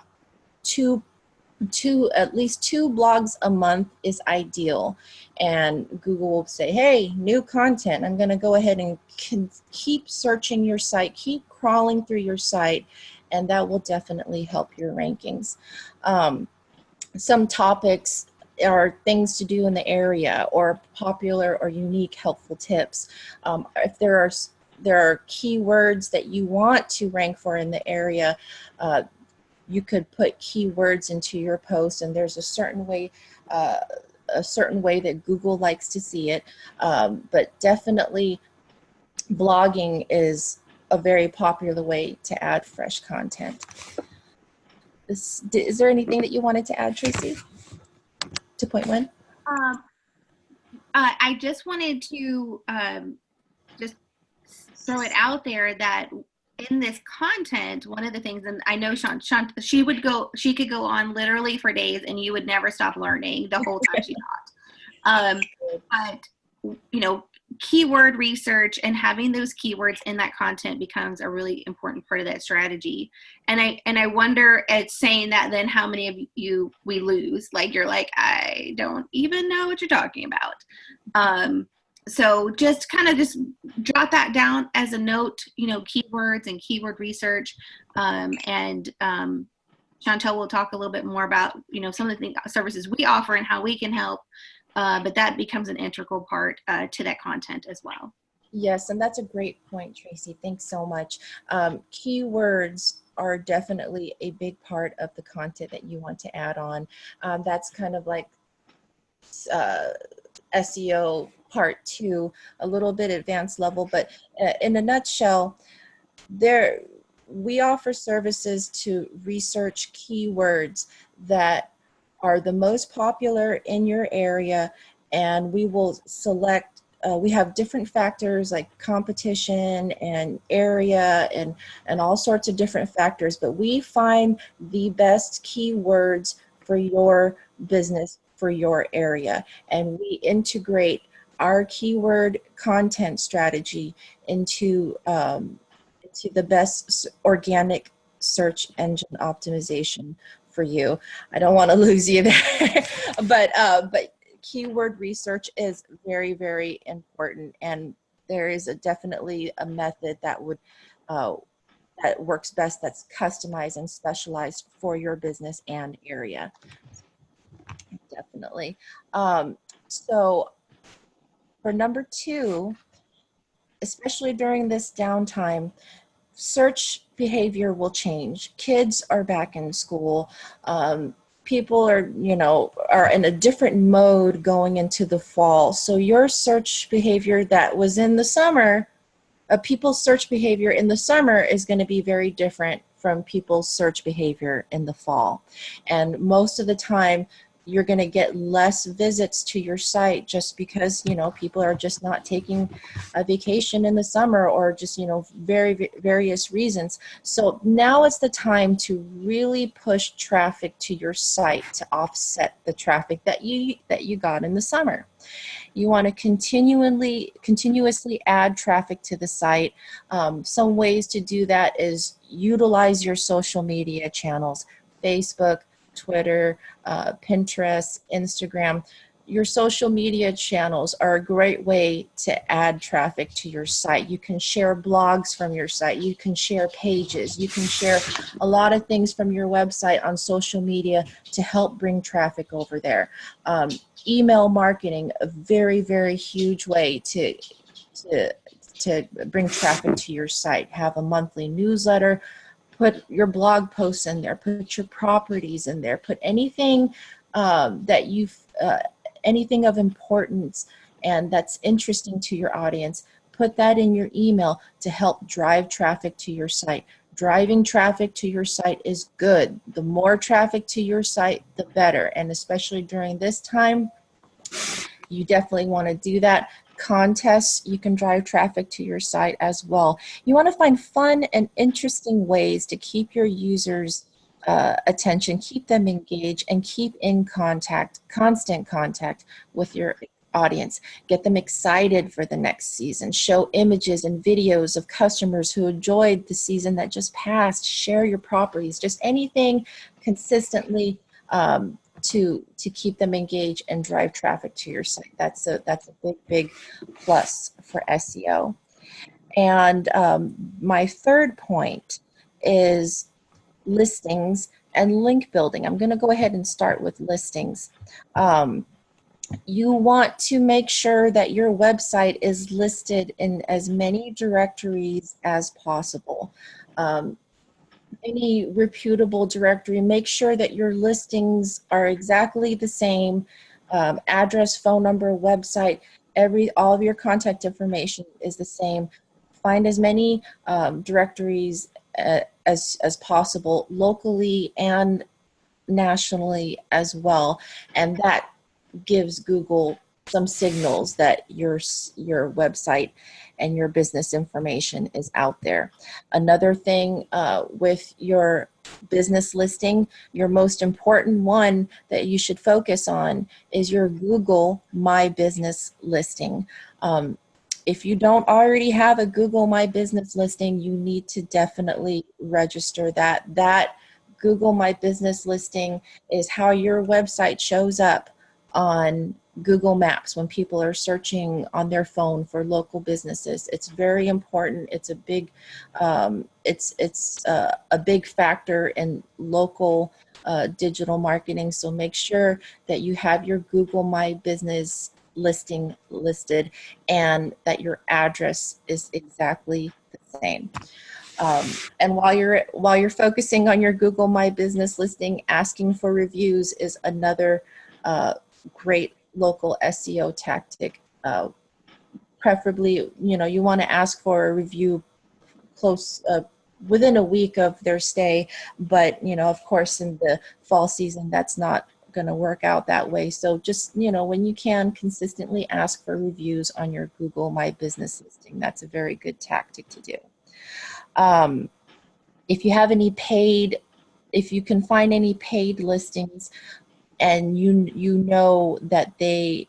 at least two blogs a month is ideal. And Google will say, hey, new content. I'm going to go ahead and keep searching your site, keep crawling through your site, and that will definitely help your rankings. Some topics are things to do in the area, or popular or unique helpful tips. If there are keywords that you want to rank for in the area, you could put keywords into your post, and there's a certain way that Google likes to see it. But definitely blogging is a very popular way to add fresh content. Is there anything that you wanted to add, Tracy, to point one? I just wanted to just throw it out there that in this content, one of the things, and I know she could go on literally for days and you would never stop learning the whole time she taught. But keyword research and having those keywords in that content becomes a really important part of that strategy. And I wonder, at saying that, then how many of you we lose? Like, you're like, I don't even know what you're talking about. So just kind of just jot that down as a note, keywords and keyword research. And Chantel will talk a little bit more about, some of the services we offer and how we can help. But that becomes an integral part to that content as well. Yes, and that's a great point, Tracy. Thanks so much. Keywords are definitely a big part of the content that you want to add on. That's kind of like SEO part 2, a little bit advanced level, but in a nutshell, we offer services to research keywords that are the most popular in your area, and we will select, we have different factors like competition and area and all sorts of different factors, but we find the best keywords for your business, for your area, and we integrate our keyword content strategy into the best organic search engine optimization for you. I don't want to lose you there, but keyword research is very, very important, and there is definitely a method that works best, that's customized and specialized for your business and area. Definitely. So for number 2, especially during this downtime, search behavior will change. Kids are back in school. People are in a different mode going into the fall. So your search behavior that was in the summer people's search behavior in the summer is going to be very different from people's search behavior in the fall. And most of the time, you're going to get less visits to your site just because, you know, people are just not taking a vacation in the summer, or just, you know, various reasons. So now is the time to really push traffic to your site to offset the traffic that you got in the summer. You want to continuously add traffic to the site. Some ways to do that is utilize your social media channels: Facebook, Twitter, Pinterest, Instagram. Your social media channels are a great way to add traffic to your site. You can share blogs from your site. You can share pages. You can share a lot of things from your website on social media to help bring traffic over there. Email marketing, a very, very huge way to bring traffic to your site. Have a monthly newsletter. Put your blog posts in there. Put your properties in there. Put anything that anything of importance and that's interesting to your audience. Put that in your email to help drive traffic to your site. Driving traffic to your site is good. The more traffic to your site, the better. And especially during this time, you definitely want to do that. Contests, you can drive traffic to your site as well. You want to find fun and interesting ways to keep your users' attention, keep them engaged, and keep in constant contact with your audience. Get them excited for the next season. Show images and videos of customers who enjoyed the season that just passed. Share your properties, just anything consistently to keep them engaged and drive traffic to your site. That's a big plus for SEO. And my third point is listings and link building. I'm going to go ahead and start with listings. You want to make sure that your website is listed in as many directories as possible. Any reputable directory, make sure that your listings are exactly the same. Address, phone number, website, all of your contact information is the same. Find as many directories as possible, locally and nationally as well, and that gives Google some signals that your website and your business information is out there. Another thing with your business listing, your most important one that you should focus on is your Google My Business listing. If you don't already have a Google My Business listing, you need to definitely register that. That Google My Business listing is how your website shows up on Google Maps when people are searching on their phone for local businesses. It's very important. It's a big a big factor in local digital marketing. So make sure that you have your Google My Business listing listed and that your address is exactly the same. And while you're focusing on your Google My Business listing, asking for reviews is another great local SEO tactic. Preferably, you want to ask for a review close within a week of their stay, but of course in the fall season that's not going to work out that way. So just when you can, consistently ask for reviews on your Google My Business listing. That's a very good tactic to do. If you can find any paid listings and you know that they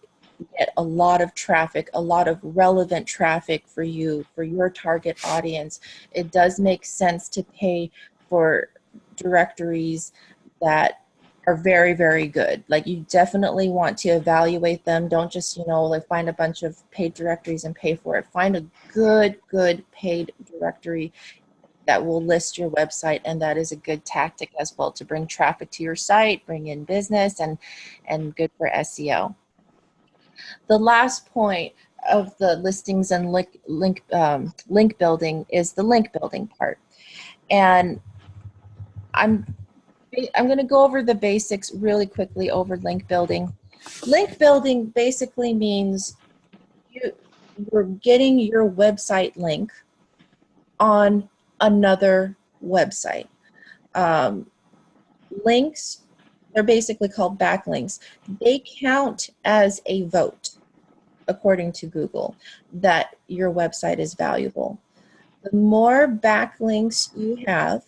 get a lot of traffic, a lot of relevant traffic for you, for your target audience, it does make sense to pay for directories that are very, very good. Like, you definitely want to evaluate them. Don't just, like find a bunch of paid directories and pay for it. Find a good paid directory that will list your website, and that is a good tactic as well to bring traffic to your site, bring in business, and good for SEO. The last point of the listings and link building is the link building part, and I'm going to go over the basics really quickly over link building. Link building basically means you're getting your website link on another website. Links, they're basically called backlinks. They count as a vote, according to Google, that your website is valuable. The more backlinks you have,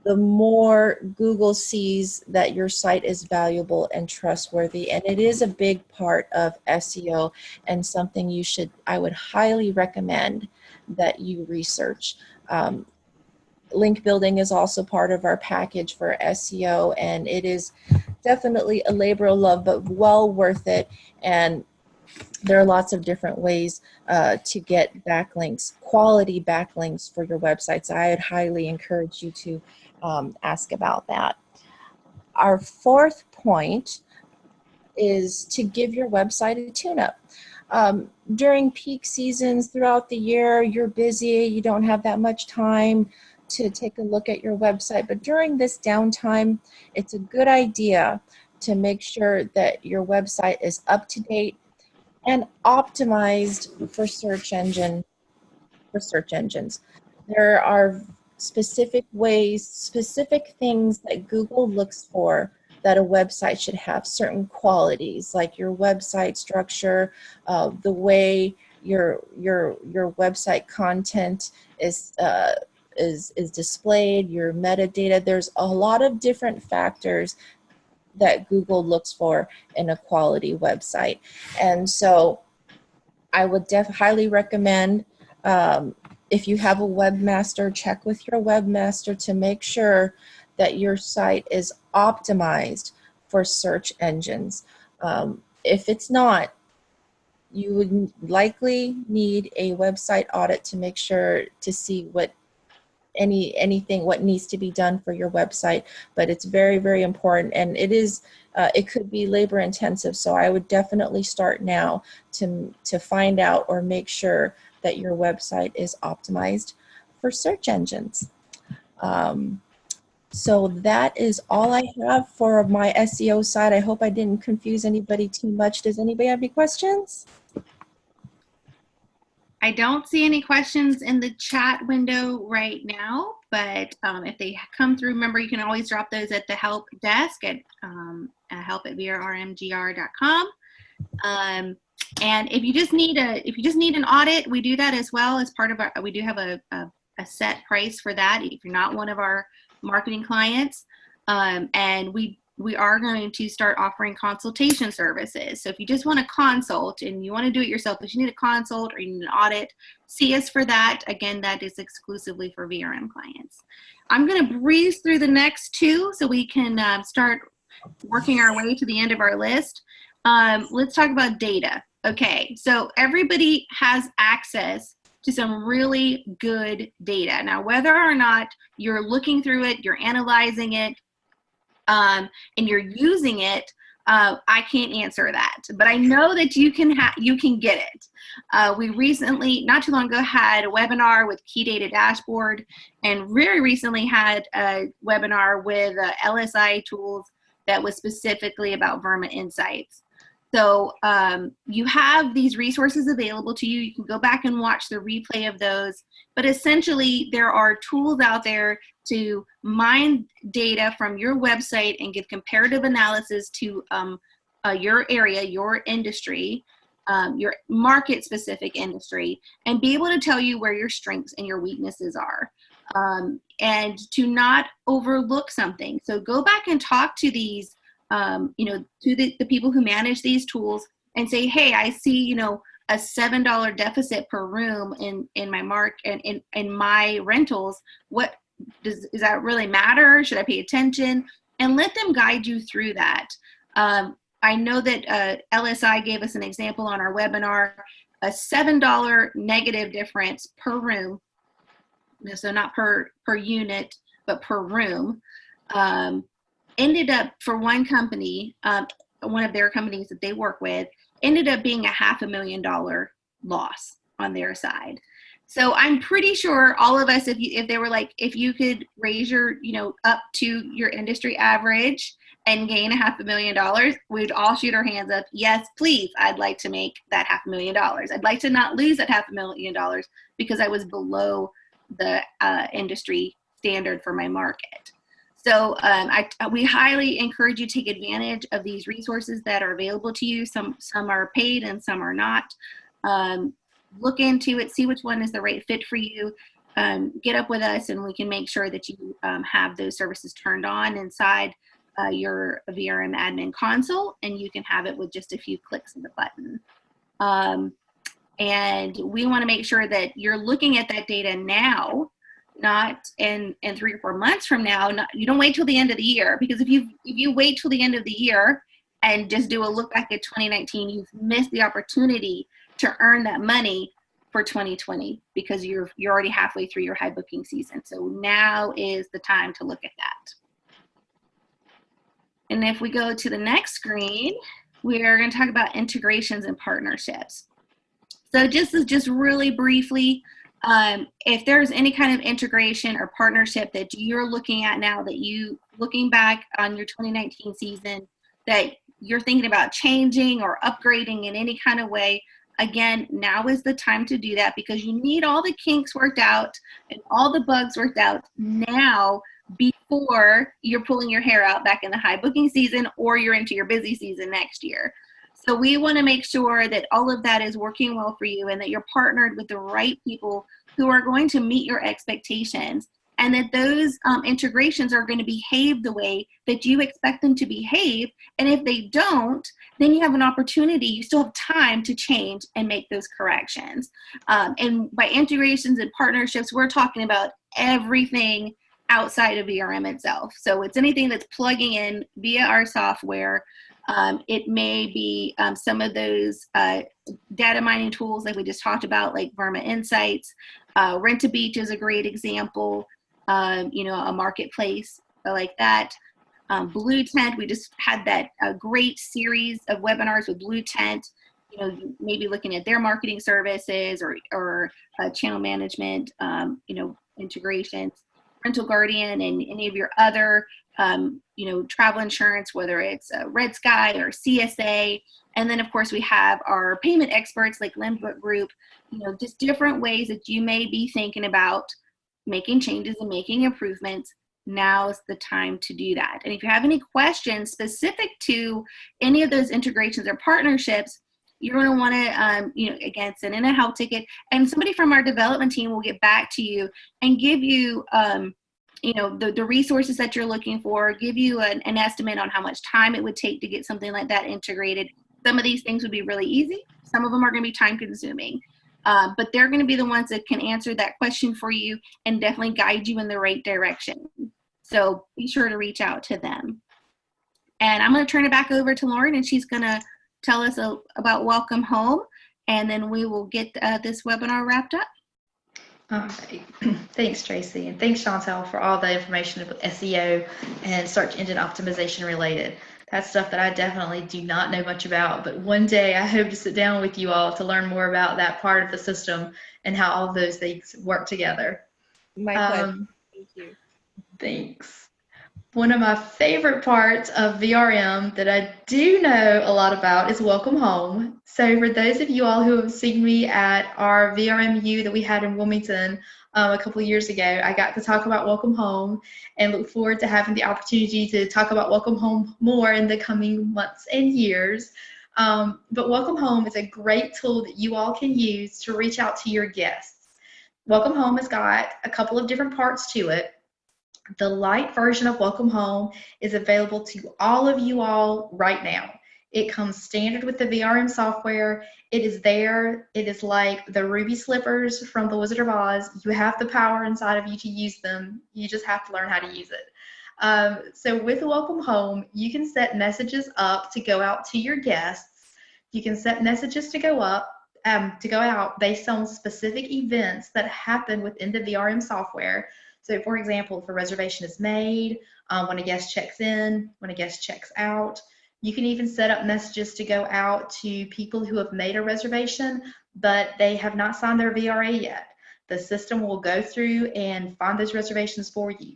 the more Google sees that your site is valuable and trustworthy. And it is a big part of SEO and something I would highly recommend that you research. Link building is also part of our package for SEO, and it is definitely a labor of love, but well worth it. And there are lots of different ways to get backlinks, quality backlinks for your websites. I would highly encourage you to ask about that. Our fourth point is to give your website a tune-up. During peak seasons throughout the year, you're busy, you don't have that much time to take a look at your website, but during this downtime, it's a good idea to make sure that your website is up to date and optimized for search engines. There are specific ways, specific things that Google looks for that a website should have, certain qualities like your website structure, the way your website content is displayed, your metadata. There's a lot of different factors that Google looks for in a quality website. And so I would highly recommend, if you have a webmaster, check with your webmaster to make sure that your site is optimized for search engines. If it's not, you would likely need a website audit to make sure to see what needs to be done for your website. But it's very, very important, and it could be labor intensive. So I would definitely start now to find out or make sure that your website is optimized for search engines. So that is all I have for my SEO side. I hope I didn't confuse anybody too much. Does anybody have any questions? I don't see any questions in the chat window right now, but if they come through, remember you can always drop those at the help desk at help@vrmgr.com. And if you just need an audit, we do that as well as part of we do have a set price for that if you're not one of our marketing clients. And we are going to start offering consultation services. So if you just want to consult and you want to do it yourself, if you need a consult or you need an audit, see us for that. Again, that is exclusively for VRM clients. I'm going to breeze through the next two so we can start working our way to the end of our list. Let's talk about data. Okay, so everybody has access to some really good data. Now, whether or not you're looking through it, you're analyzing it, and you're using it, I can't answer that, but I know that you can get it. We recently, not too long ago, had a webinar with Key Data Dashboard, and very recently had a webinar with LSI tools that was specifically about Verma Insights. So you have these resources available to you. You can go back and watch the replay of those. But essentially, there are tools out there to mine data from your website and give comparative analysis to your area, your industry, your market-specific industry, and be able to tell you where your strengths and your weaknesses are. And to not overlook something. So go back and talk to these to the people who manage these tools and say, hey, I see, a $7 deficit per room in my rentals. What does that really matter? Should I pay attention? And let them guide you through that. I know that LSI gave us an example on our webinar, a $7 negative difference per room. So not per unit, but per room. Ended up for one company, one of their companies that they work with, ended up being a $500,000 loss on their side. So I'm pretty sure all of us, if they were like, if you could raise your, up to your industry average and gain $500,000, we'd all shoot our hands up. Yes, please. I'd like to make that $500,000. I'd like to not lose that $500,000 because I was below the industry standard for my market. So we highly encourage you to take advantage of these resources that are available to you. Some are paid and some are not. Look into it, see which one is the right fit for you. Get up with us and we can make sure that you have those services turned on inside your VRM admin console, and you can have it with just a few clicks of the button. And we want to make sure that you're looking at that data now, not in 3 or 4 months from now. You don't wait till the end of the year, because if you wait till the end of the year and just do a look back at 2019, you've missed the opportunity to earn that money for 2020 because you're already halfway through your high booking season. So now is the time to look at that. And if we go to the next screen, we're going to talk about integrations and partnerships. So just really briefly, if there's any kind of integration or partnership that you're looking at now, that you, looking back on your 2019 season, that you're thinking about changing or upgrading in any kind of way, again, now is the time to do that, because you need all the kinks worked out and all the bugs worked out now before you're pulling your hair out back in the high booking season or you're into your busy season next year. So we want to make sure that all of that is working well for you and that you're partnered with the right people who are going to meet your expectations, and that those integrations are going to behave the way that you expect them to behave. And if they don't, then you have an opportunity, you still have time to change and make those corrections. And by integrations and partnerships, we're talking about everything outside of VRM itself. So it's anything that's plugging in via our software. It may be some of those data mining tools like we just talked about, like VRM Insights. Rent-A-Beach is a great example. A marketplace like that. Blue Tent, we just had that great series of webinars with Blue Tent. Maybe looking at their marketing services or channel management, integrations. Rental Guardian and any of your other, travel insurance, whether it's Red Sky or CSA. And then, of course, we have our payment experts like Limbrook Group, just different ways that you may be thinking about making changes and making improvements. Now is the time to do that. And if you have any questions specific to any of those integrations or partnerships, you're going to want to, again, send in a help ticket, and somebody from our development team will get back to you and give you, the resources that you're looking for, give you an estimate on how much time it would take to get something like that integrated. Some of these things would be really easy. Some of them are going to be time consuming. But they're going to be the ones that can answer that question for you and definitely guide you in the right direction. So be sure to reach out to them. And I'm going to turn it back over to Lauren, and she's going to tell us about Welcome Home, and then we will get this webinar wrapped up. All right. Thanks, Tracy, and thanks, Chantel, for all the information about SEO and search engine optimization related. That's stuff that I definitely do not know much about, but one day I hope to sit down with you all to learn more about that part of the system and how all of those things work together. My pleasure. Thank you. Thanks. One of my favorite parts of VRM that I do know a lot about is Welcome Home. So for those of you all who have seen me at our VRMU that we had in Wilmington a couple of years ago, I got to talk about Welcome Home and look forward to having the opportunity to talk about Welcome Home more in the coming months and years. But Welcome Home is a great tool that you all can use to reach out to your guests. Welcome Home has got a couple of different parts to it. The light version of Welcome Home is available to all of you all right now. It comes standard with the VRM software. It is there. It is like the ruby slippers from The Wizard of Oz. You have the power inside of you to use them. You just have to learn how to use it. So with Welcome Home, you can set messages up to go out to your guests. You can set messages to go out based on specific events that happen within the VRM software. So for example, if a reservation is made, when a guest checks in, when a guest checks out, you can even set up messages to go out to people who have made a reservation, but they have not signed their VRA yet. The system will go through and find those reservations for you.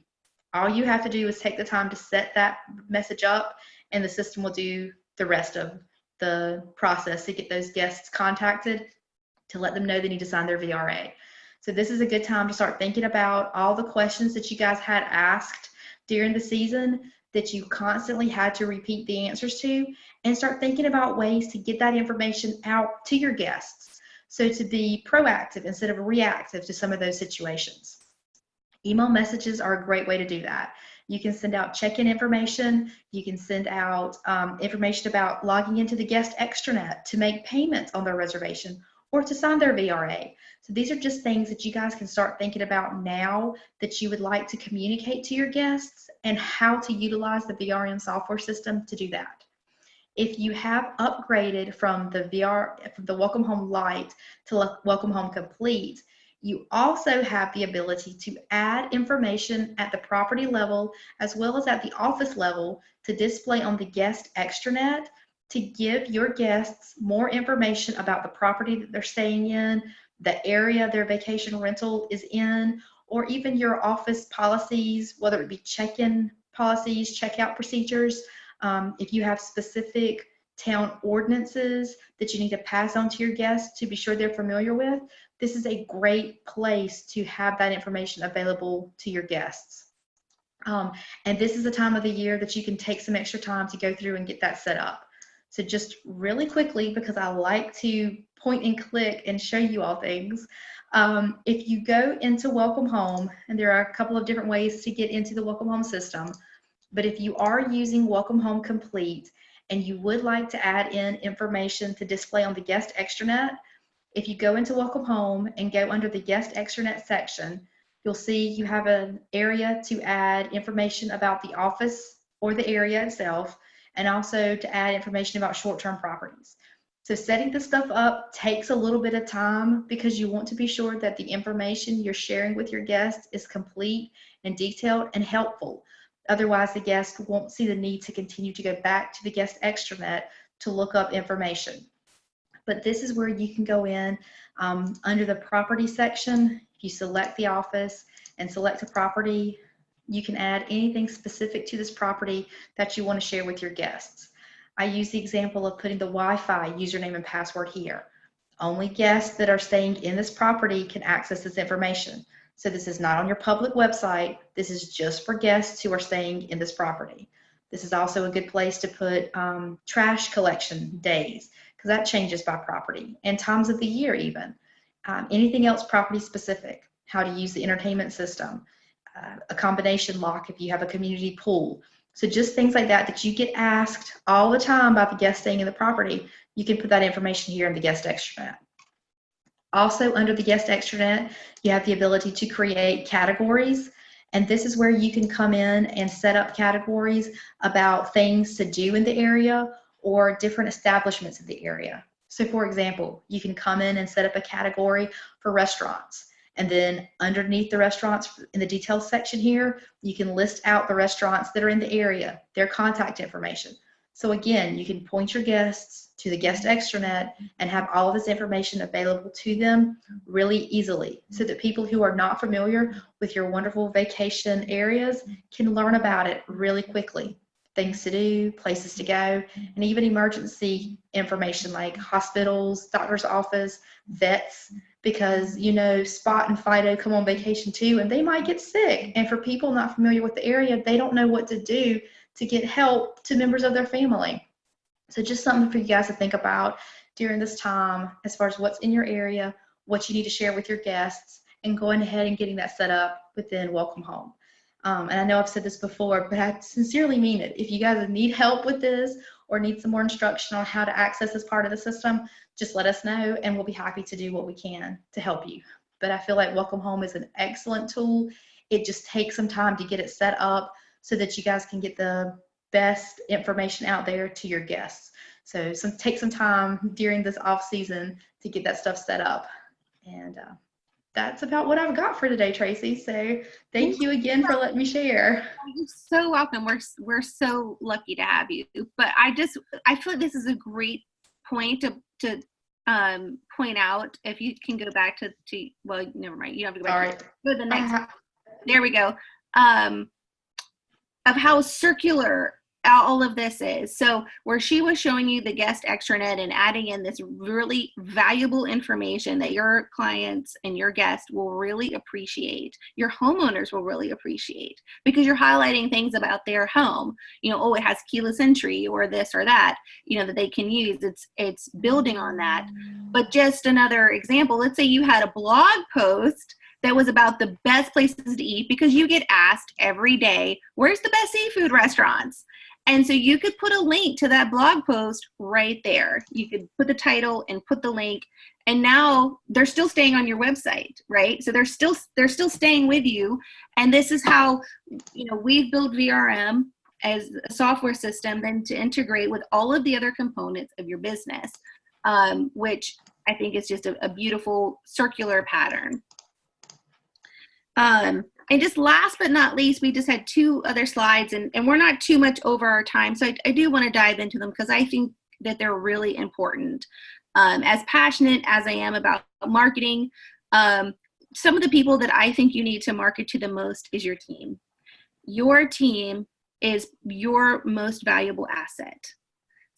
All you have to do is take the time to set that message up, and the system will do the rest of the process to get those guests contacted to let them know they need to sign their VRA. So this is a good time to start thinking about all the questions that you guys had asked during the season that you constantly had to repeat the answers to, and start thinking about ways to get that information out to your guests. So to be proactive instead of reactive to some of those situations. Email messages are a great way to do that. You can send out check-in information. You can send out information about logging into the guest extranet to make payments on their reservation or to sign their VRA. So these are just things that you guys can start thinking about now that you would like to communicate to your guests, and how to utilize the VRM software system to do that. If you have upgraded from the Welcome Home Lite to Welcome Home Complete, you also have the ability to add information at the property level as well as at the office level to display on the guest extranet to give your guests more information about the property that they're staying in, the area their vacation rental is in, or even your office policies, whether it be check-in policies, check-out procedures. If you have specific town ordinances that you need to pass on to your guests to be sure they're familiar with, this is a great place to have that information available to your guests. And this is a time of the year that you can take some extra time to go through and get that set up. So just really quickly, because I like to point and click and show you all things, if you go into Welcome Home, and there are a couple of different ways to get into the Welcome Home system, but if you are using Welcome Home Complete and you would like to add in information to display on the guest extranet, if you go into Welcome Home and go under the guest extranet section, you'll see you have an area to add information about the office or the area itself, and also to add information about short-term properties. So setting this stuff up takes a little bit of time because you want to be sure that the information you're sharing with your guests is complete and detailed and helpful. Otherwise, the guest won't see the need to continue to go back to the guest extranet to look up information. But this is where you can go in under the property section. If you select the office and select a property, you can add anything specific to this property that you want to share with your guests. I use the example of putting the Wi-Fi username and password here. Only guests that are staying in this property can access this information. So this is not on your public website. This is just for guests who are staying in this property. This is also a good place to put trash collection days, because that changes by property, and times of the year even. Anything else property specific, how to use the entertainment system, a combination lock if you have a community pool. So just things like that that you get asked all the time by the guests staying in the property, you can put that information here in the guest extranet. Also under the guest extranet, you have the ability to create categories, and this is where you can come in and set up categories about things to do in the area or different establishments in the area. So for example, you can come in and set up a category for restaurants. And then underneath the restaurants in the details section here, you can list out the restaurants that are in the area, their contact information. So again, you can point your guests to the guest extranet and have all of this information available to them really easily, so that people who are not familiar with your wonderful vacation areas can learn about it really quickly. Things to do, places to go, and even emergency information like hospitals, doctor's office, vets, because you know Spot and Fido come on vacation too, and they might get sick. And for people not familiar with the area, they don't know what to do to get help to members of their family. So just something for you guys to think about during this time as far as what's in your area, what you need to share with your guests, and going ahead and getting that set up within Welcome Home. And I know I've said this before, but I sincerely mean it. If you guys need help with this or need some more instruction on how to access this part of the system, just let us know and we'll be happy to do what we can to help you. But I feel like Welcome Home is an excellent tool. It just takes some time to get it set up so that you guys can get the best information out there to your guests. So take some time during this off season to get that stuff set up. And that's about what I've got for today, Tracy. So thank you again for letting me share. You're so welcome. We're so lucky to have you. But I feel like this is a great point to point out, if you can go back to well, never mind. You don't have to go back. All right. Go to the next. There we go. Of how circular all of this is. So where she was showing you the guest extranet and adding in this really valuable information that your clients and your guests will really appreciate, your homeowners will really appreciate, because you're highlighting things about their home. You know, oh, it has keyless entry or this or that, you know, that they can use. It's building on that. But just another example, let's say you had a blog post that was about the best places to eat, because you get asked every day, where's the best seafood restaurants? And so you could put a link to that blog post right there. You could put the title and put the link, and now they're still staying on your website, right? So they're still staying with you. And this is how, you know, we've built VRM as a software system then to integrate with all of the other components of your business, which I think is just a beautiful circular pattern. And just last but not least, we just had 2 other slides, and we're not too much over our time. So I do want to dive into them because I think that they're really important. As passionate as I am about marketing, some of the people that I think you need to market to the most is your team. Your team is your most valuable asset.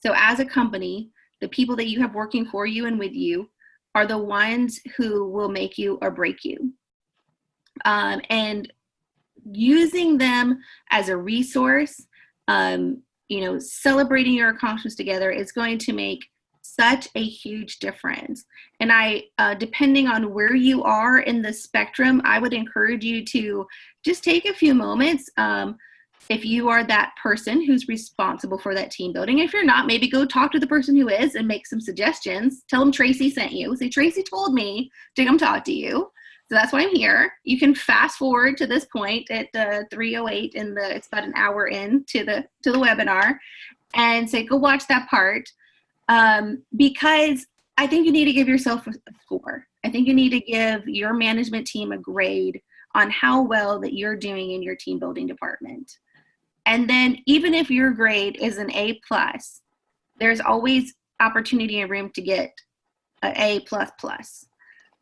So as a company, the people that you have working for you and with you are the ones who will make you or break you. And using them as a resource, you know, celebrating your accomplishments together is going to make such a huge difference. And depending on where you are in the spectrum, I would encourage you to just take a few moments. If you are that person who's responsible for that team building, if you're not, maybe go talk to the person who is and make some suggestions. Tell them Tracy sent you. Say, Tracy told me to come talk to you. So that's why I'm here. You can fast forward to this point at 3:08 it's about an hour in to the webinar, and say, go watch that part, because I think you need to give yourself a score. I think you need to give your management team a grade on how well that you're doing in your team building department. And then even if your grade is an A+, there's always opportunity and room to get an A++.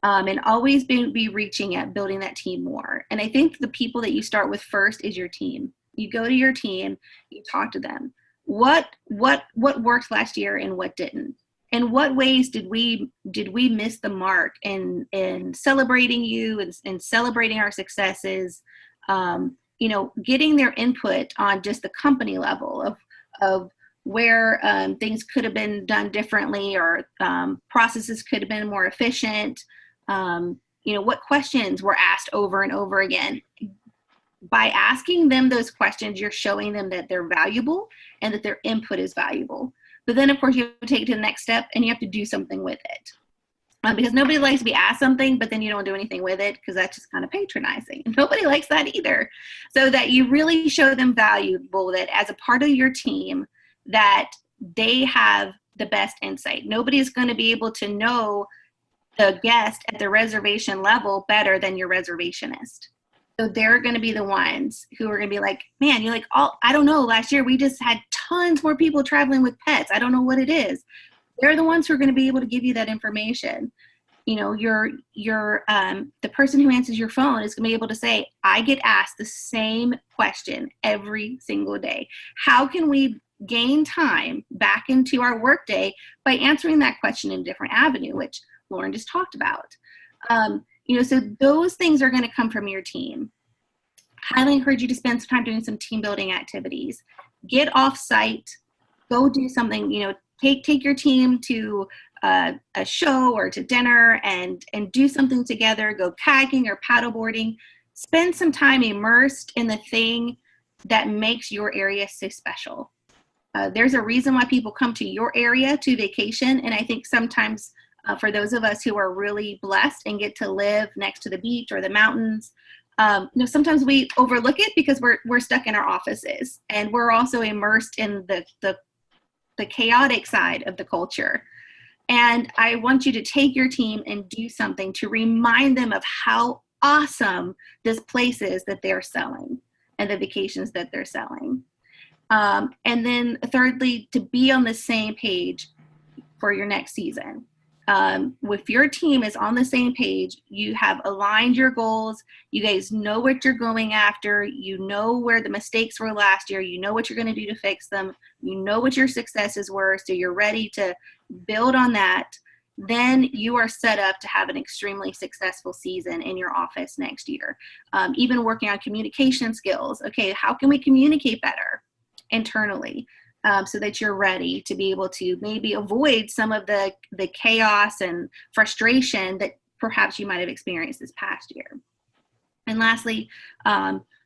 And always be reaching at building that team more. And I think the people that you start with first is your team. You go to your team, you talk to them. What worked last year and what didn't? In what ways did we miss the mark in celebrating you and celebrating our successes? You know, getting their input on just the company level of where things could have been done differently, or processes could have been more efficient. You know, what questions were asked over and over again. By asking them those questions, you're showing them that they're valuable and that their input is valuable. But then, of course, you have to take it to the next step and you have to do something with it. Because nobody likes to be asked something, but then you don't do anything with it, because that's just kind of patronizing. Nobody likes that either. So that you really show them valuable, that as a part of your team, that they have the best insight. Nobody is going to be able to know the guest at the reservation level better than your reservationist. So they're going to be the ones who are going to be like, man, you're like, I don't know, last year we just had tons more people traveling with pets. I don't know what it is. They're the ones who are going to be able to give you that information. You know, the person who answers your phone is going to be able to say, I get asked the same question every single day. How can we gain time back into our workday by answering that question in a different avenue, which Lauren just talked about? You know, so those things are going to come from your team. Highly encourage you to spend some time doing some team building activities. Get off site, go do something, you know, take your team to a show or to dinner and do something together, go kayaking or paddleboarding. Spend some time immersed in the thing that makes your area so special. There's a reason why people come to your area to vacation, and I think sometimes for those of us who are really blessed and get to live next to the beach or the mountains, you know, sometimes we overlook it because we're stuck in our offices, and we're also immersed in the chaotic side of the culture. And I want you to take your team and do something to remind them of how awesome this place is that they're selling and the vacations that they're selling. And then thirdly, to be on the same page for your next season. if your team is on the same page, you have aligned your goals, you guys know what you're going after, you know where the mistakes were last year, you know what you're going to do to fix them, you know what your successes were, so you're ready to build on that, then you are set up to have an extremely successful season in your office next year. Even working on communication skills. Okay, how can we communicate better internally? So that you're ready to be able to maybe avoid some of the chaos and frustration that perhaps you might have experienced this past year. And lastly,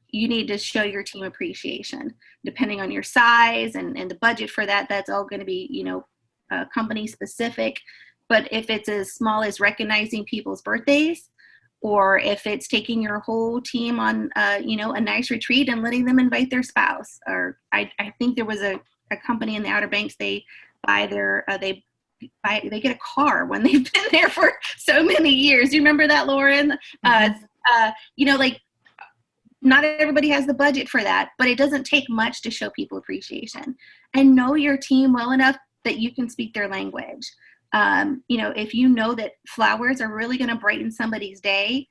you need to show your team appreciation. Depending on your size and the budget for that, that's all going to be, company specific. But if it's as small as recognizing people's birthdays, or if it's taking your whole team on, a nice retreat and letting them invite their spouse, or I think there was a company in the Outer Banks, they get a car when they've been there for so many years. Do you remember that, Lauren? Not everybody has the budget for that, but it doesn't take much to show people appreciation. And know your team well enough that you can speak their language. If you know that flowers are really going to brighten somebody's day,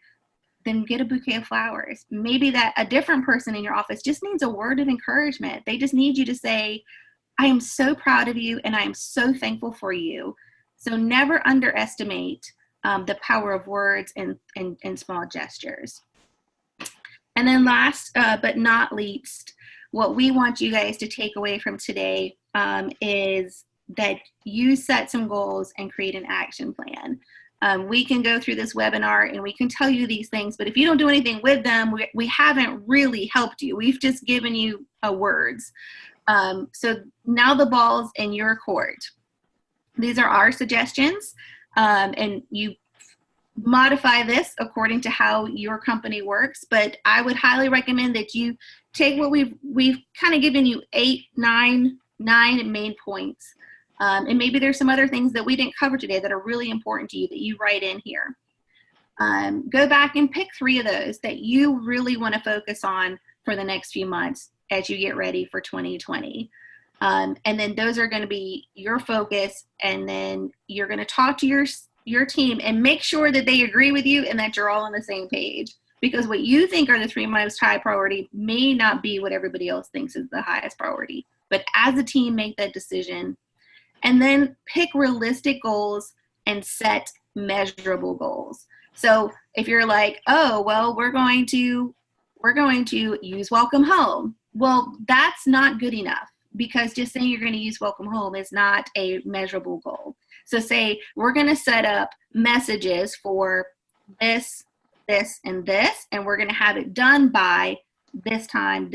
then get a bouquet of flowers. Maybe that a different person in your office just needs a word of encouragement. They just need you to say, I am so proud of you and I am so thankful for you. So never underestimate the power of words and small gestures. And then last but not least, what we want you guys to take away from today is that you set some goals and create an action plan. We can go through this webinar and we can tell you these things, but if you don't do anything with them, we haven't really helped you. We've just given you words. So now the ball's in your court. These are our suggestions, and you modify this according to how your company works, but I would highly recommend that you take what we've kind of given you 9 main points. And maybe there's some other things that we didn't cover today that are really important to you that you write in here. Go back and pick 3 of those that you really want to focus on for the next few months as you get ready for 2020. And then those are going to be your focus, and then you're going to talk to your team and make sure that they agree with you and that you're all on the same page, because what you think are the 3 most high priority may not be what everybody else thinks is the highest priority. But as a team, make that decision. And then pick realistic goals and set measurable goals. So if you're like, oh, well, we're going to use welcome home. Well, that's not good enough, because just saying you're going to use welcome home is not a measurable goal. So say we're going to set up messages for this, this, and this, and we're going to have it done by this time, and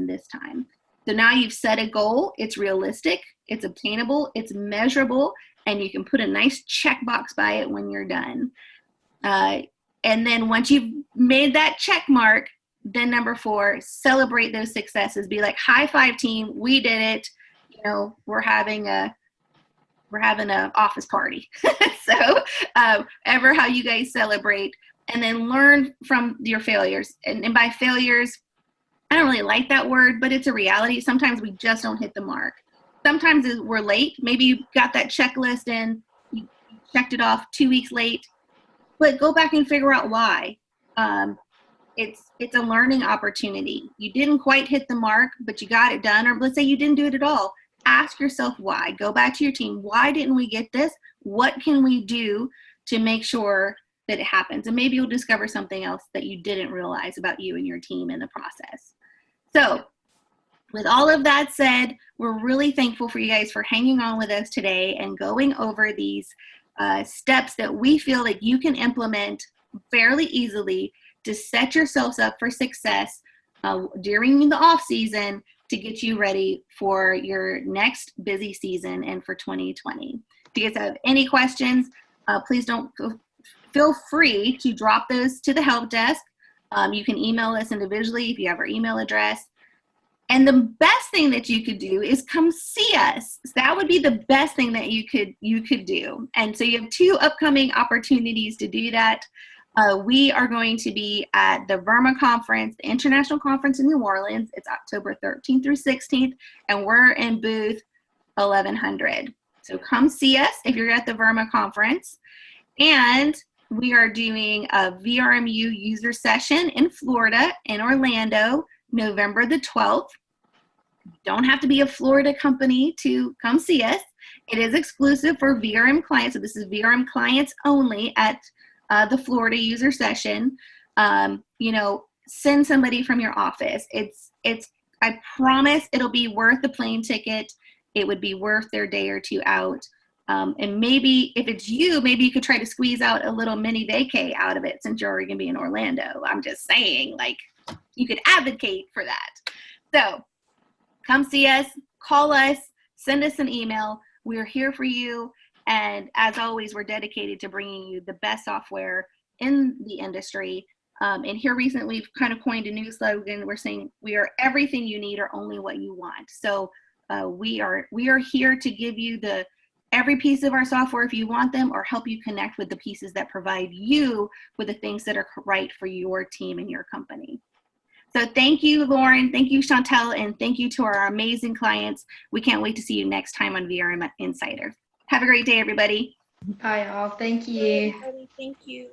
this time. So now you've set a goal. It's realistic, it's obtainable, it's measurable, and you can put a nice checkbox by it when you're done. And then once you've made that check mark, then number 4, celebrate those successes. Be like, high five team, we did it. We're having a office party. So ever how you guys celebrate, and then learn from your failures. And by failures, I don't really like that word, but it's a reality. Sometimes we just don't hit the mark. Sometimes we're late. Maybe you got that checklist and you checked it off 2 weeks late, but go back and figure out why. It's a learning opportunity. You didn't quite hit the mark, but you got it done. Or let's say you didn't do it at all. Ask yourself why. Go back to your team. Why didn't we get this? What can we do to make sure that it happens? And maybe you'll discover something else that you didn't realize about you and your team in the process. So with all of that said, we're really thankful for you guys for hanging on with us today and going over these steps that we feel that you can implement fairly easily to set yourselves up for success during the off season to get you ready for your next busy season and for 2020. If you guys have any questions, please feel free to drop those to the help desk. You can email us individually if you have our email address. And the best thing that you could do is come see us. So that would be the best thing that you could do. And so you have 2 upcoming opportunities to do that. We are going to be at the VRMA conference, the International Conference in New Orleans. It's October 13th through 16th, and we're in booth 1100. So come see us if you're at the VRMA conference. And we are doing a VRMU user session in Florida, in Orlando, November the 12th. You don't have to be a Florida company to come see us. It is exclusive for VRM clients. So this is VRM clients only at the Florida user session. You know, send somebody from your office. I promise it'll be worth the plane ticket. It would be worth their day or two out. And maybe if it's you, maybe you could try to squeeze out a little mini vacay out of it since you're already going to be in Orlando. I'm just saying, like, you could advocate for that. So come see us, call us, send us an email. We're here for you. And as always, we're dedicated to bringing you the best software in the industry. And here recently, we've kind of coined a new slogan. We're saying we are everything you need or only what you want. So we are here to give you every piece of our software if you want them, or help you connect with the pieces that provide you with the things that are right for your team and your company. So thank you, Lauren. Thank you, Chantel. And thank you to our amazing clients. We can't wait to see you next time on VRM Insider. Have a great day, everybody. Bye, y'all. Thank you. Thank you.